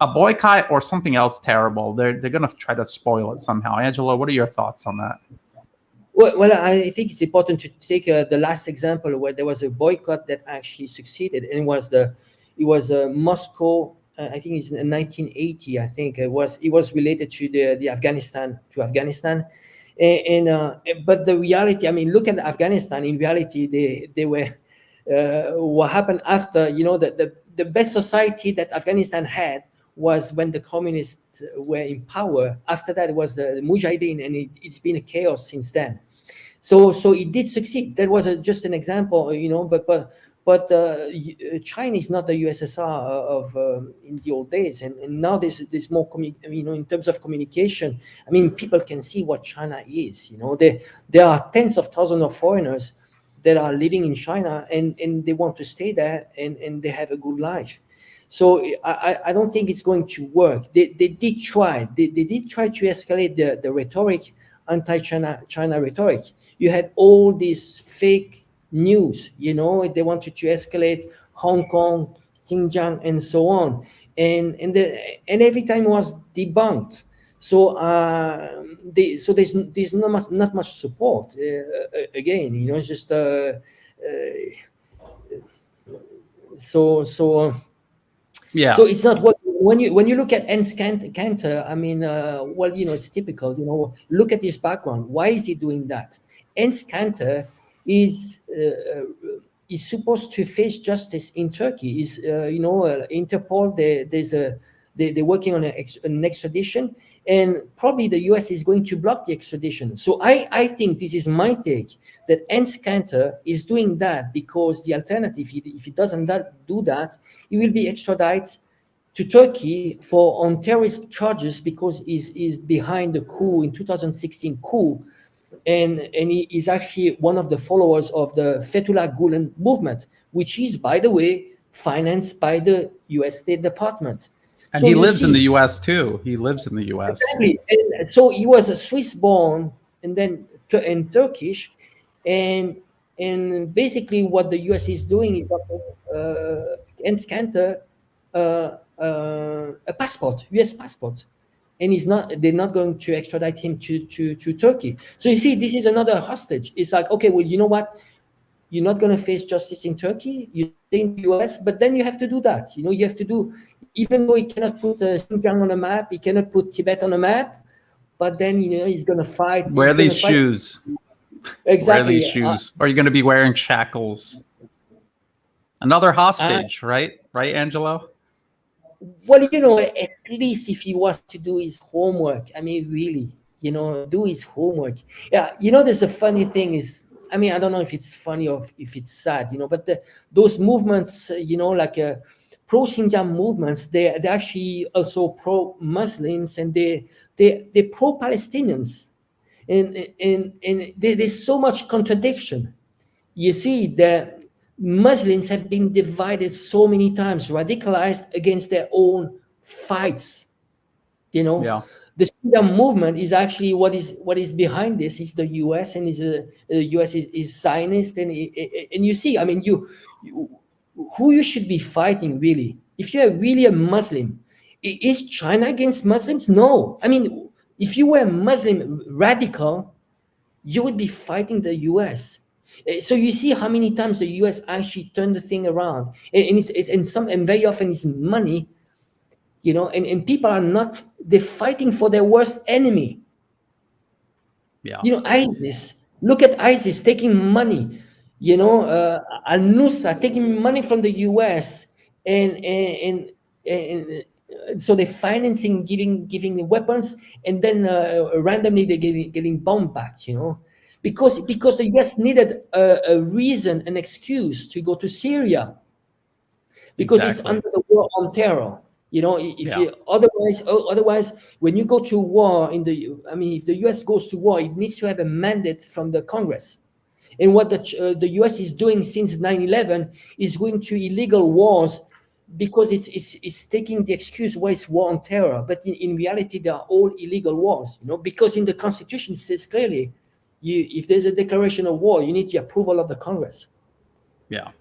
[SPEAKER 1] a boycott or something else terrible, they're going to try to spoil it somehow. Angelo, what are your thoughts on that?
[SPEAKER 2] Well, I think it's important to take the last example where there was a boycott that actually succeeded, and it was the It was Moscow. I think it's in 1980. I think it was related to the Afghanistan but the reality. I mean, look at Afghanistan. In reality, they were what happened after. The best society that Afghanistan had was when the communists were in power. After that, it was the Mujahideen, and it's been a chaos since then. So it did succeed. That was just an example, but China is not the USSR of in the old days, and now there's more in terms of communication. I mean, people can see what China is. There are tens of thousands of foreigners that are living in China, and they want to stay there, and they have a good life. So I don't think it's going to work. They did try. They did try to escalate the rhetoric, anti-China rhetoric. You had all these fake news. They wanted to escalate Hong Kong, Xinjiang, and so on. And every time it was debunked. So there's not much support. Again, it's just
[SPEAKER 1] yeah.
[SPEAKER 2] So it's not what when you look at Ernst Cantor. I mean, it's typical. Look at his background. Why is he doing that? Ernst Cantor is supposed to face justice in Turkey. Interpol. They're working on an extradition, and probably the US is going to block the extradition. So I think this is my take, that Ernst Cantor is doing that because the alternative, if he doesn't do that, he will be extradited to Turkey on terrorist charges because he's behind the coup in 2016 coup, and he is actually one of the followers of the Fethullah Gulen movement, which is, by the way, financed by the US State Department.
[SPEAKER 1] And he lives in the U.S. too. He lives in the U.S.
[SPEAKER 2] Exactly. And so he was a Swiss-born and then Turkish, and basically what the U.S. is doing is Ernst Cantor a passport, U.S. passport, and they're not going to extradite him to Turkey. So you see, this is another hostage. It's like, okay, well, you know what? You're not going to face justice in Turkey. You stay in the U.S., but then you have to do that. You have to do. Even though he cannot put Xinjiang on a map, he cannot put Tibet on a map, but then he's going to fight.
[SPEAKER 1] Wear these shoes.
[SPEAKER 2] Exactly.
[SPEAKER 1] Wear these shoes. Or you're going to be wearing shackles. Another hostage, right? Right, Angelo?
[SPEAKER 2] Well, at least if he was to do his homework, I mean, really, do his homework. Yeah, there's a funny thing is, I mean, I don't know if it's funny or if it's sad, but those movements, like pro-Xinjiang movements, they're actually also pro-Muslims, and they're pro-Palestinians, and there's so much contradiction. You see, the Muslims have been divided so many times, radicalized against their own fights.
[SPEAKER 1] Yeah.
[SPEAKER 2] The Xinjiang movement is actually what is behind this is the U.S. and the U.S. is Zionist, and you see, I mean, who you should be fighting really. If you're really a Muslim, is China against Muslims? No. I mean, if you were a Muslim radical, you would be fighting the U.S. So you see how many times the U.S. actually turned the thing around, and very often it's money, and people are not. They're fighting for their worst enemy.
[SPEAKER 1] Yeah.
[SPEAKER 2] ISIS. Look at ISIS taking money. Al-Nusra taking money from the U.S. and so they're financing, giving the weapons, and then randomly they're getting bombed back. Because the U.S. needed a reason, an excuse to go to Syria, because it's under the war on terror. Otherwise, when you go to war if the U.S. goes to war, it needs to have a mandate from the Congress. And what the U.S. is doing since 9/11 is going to illegal wars, because it's taking the excuse why it's war on terror, but in reality they are all illegal wars. Because in the Constitution it says clearly, if there's a declaration of war, you need the approval of the Congress.
[SPEAKER 1] Yeah.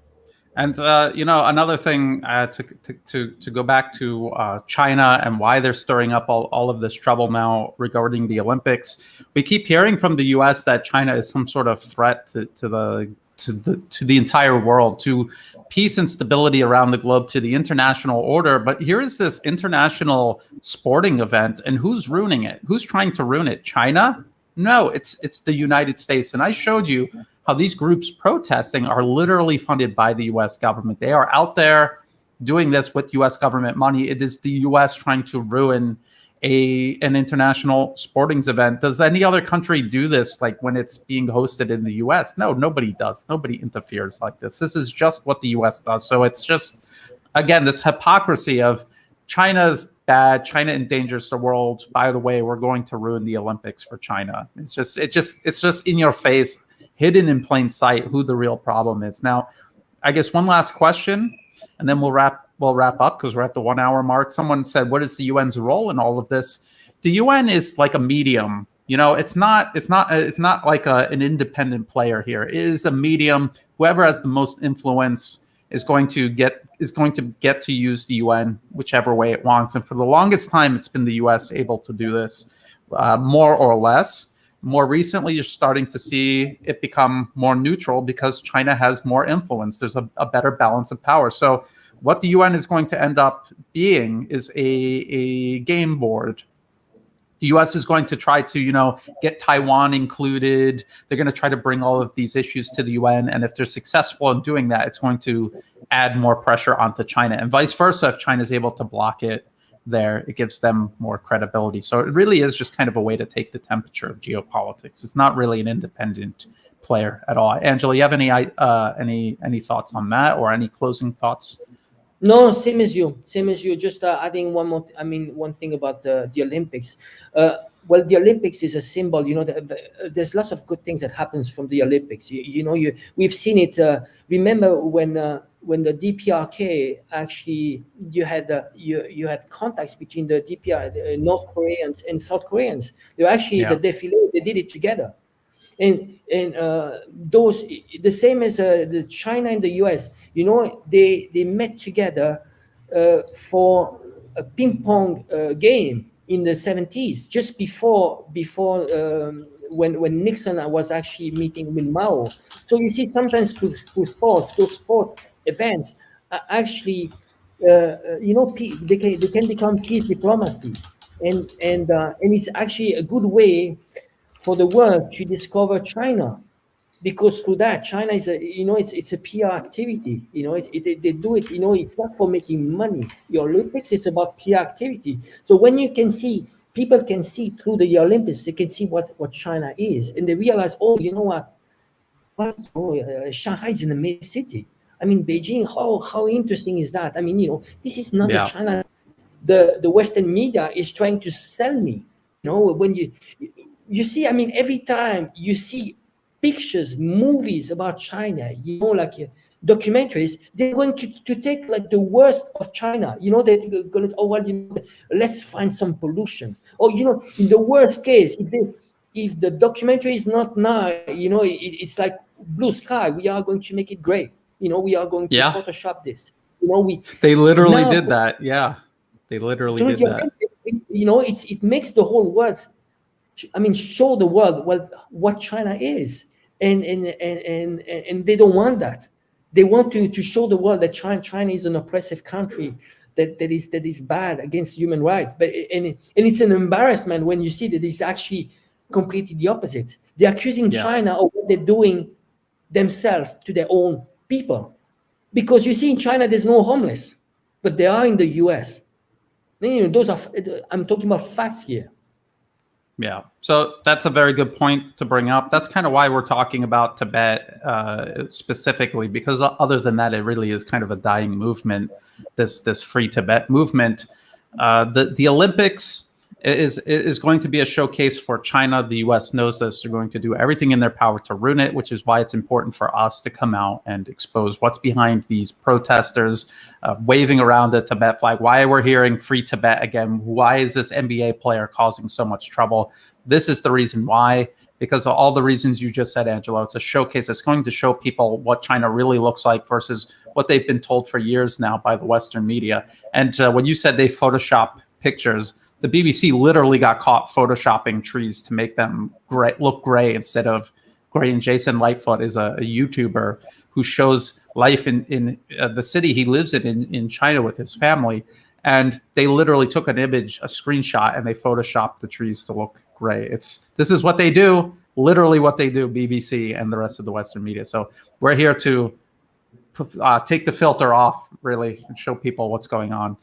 [SPEAKER 1] And, another thing to go back to China and why they're stirring up all of this trouble now regarding the Olympics. We keep hearing from the U.S. that China is some sort of threat to the the entire world, to peace and stability around the globe, to the international order. But here is this international sporting event, and who's ruining it? Who's trying to ruin it? China? No, it's the United States. And I showed you how these groups protesting are literally funded by the US government. They are out there doing this with US government money. It is the US trying to ruin an international sporting event. Does any other country do this, like when it's being hosted in the US? No, nobody does. Nobody interferes like this. This is just what the US does. So it's just, again, this hypocrisy of China's bad, China endangers the world. By the way, we're going to ruin the Olympics for China. It's just in your face, hidden in plain sight, who the real problem is. Now, I guess one last question, and then we'll wrap up because we're at the 1 hour mark. Someone said, what is the UN's role in all of this? The UN is like a medium. You know, it's not like an independent player here. It is a medium. Whoever has the most influence is going to get to use the UN whichever way it wants. And for the longest time, it's been the US able to do this, more or less. More recently, you're starting to see it become more neutral because China has more influence. There's a better balance of power. So what the UN is going to end up being is a game board. The US is going to try to, get Taiwan included. They're going to try to bring all of these issues to the UN. And if they're successful in doing that, it's going to add more pressure onto China. And vice versa, if China is able to block it there, it gives them more credibility. So it really is just kind of a way to take the temperature of geopolitics. It's not really an independent player at all. Angelo, you have any thoughts on that, or any closing thoughts?
[SPEAKER 2] No, same as you. Just adding one thing about the Olympics. Well, the Olympics is a symbol. There's lots of good things that happens from the Olympics. We've seen it. Remember when the DPRK actually, you had contacts between the DPR, North Koreans and South Koreans. They were actually the défilé. They did it together. And those, the same as the China and the US, they met together for a ping pong game in the 70s, just before when Nixon was actually meeting with Mao. So you see, sometimes through sports, those sport events are actually, they can become peace diplomacy, and it's actually a good way for the world to discover China, because through that, China is it's a PR activity. They do it. It's not for making money. The Olympics, it's about PR activity. So when people can see through the Olympics, they can see what China is, and they realize, oh, you know what? Shanghai is an amazing city. I mean, Beijing. How interesting is that? I mean, this is not the China. The Western media is trying to sell me. When you see, I mean, every time you see pictures, movies about China, like documentaries, they're going to take like the worst of China. They're going to, oh, well, let's find some pollution. Or, in the worst case, if the documentary is not nice, it's like blue sky, we are going to make it gray. We are going to Photoshop this.
[SPEAKER 1] They literally did that. Yeah, they literally did that.
[SPEAKER 2] It makes the whole world, show the world what China is, and they don't want that. They want to show the world that China is an oppressive country that is bad against human rights. But and it's an embarrassment when you see that it's actually completely the opposite. They're accusing China of what they're doing themselves to their own people, because you see in China there's no homeless, but they are in the US. Those are, I'm talking about facts here.
[SPEAKER 1] Yeah, so that's a very good point to bring up. That's kind of why we're talking about Tibet specifically, because other than that, it really is kind of a dying movement, this Free Tibet movement. The Olympics is going to be a showcase for China. The US knows this. They're going to do everything in their power to ruin it, which is why it's important for us to come out and expose what's behind these protesters waving around the Tibet flag. Why we're hearing Free Tibet again. Why is this NBA player causing so much trouble? This is the reason why, because of all the reasons you just said, Angelo. It's a showcase. It's going to show people what China really looks like versus what they've been told for years now by the Western media. And when you said they Photoshop pictures, the BBC literally got caught photoshopping trees to make them look gray instead of great. And Jason Lightfoot is a YouTuber who shows life in the city he lives in China with his family. And they literally took an image, a screenshot, and they photoshopped the trees to look gray. This is what they do, literally what they do, BBC and the rest of the Western media. So we're here to take the filter off, really, and show people what's going on.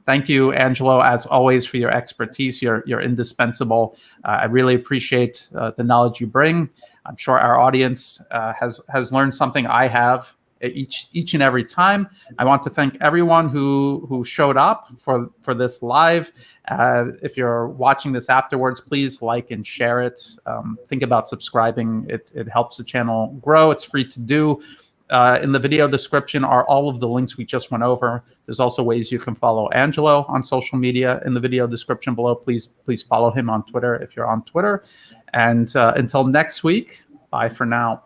[SPEAKER 1] Thank you, Angelo, as always, for your expertise. You're indispensable. I really appreciate the knowledge you bring. I'm sure our audience has learned something. I have each and every time. I want to thank everyone who showed up for this live. If you're watching this afterwards, please like and share it. Think about subscribing. It helps the channel grow. It's free to do. In the video description are all of the links we just went over. There's also ways you can follow Angelo on social media in the video description below. Please follow him on Twitter if you're on Twitter. And until next week, bye for now.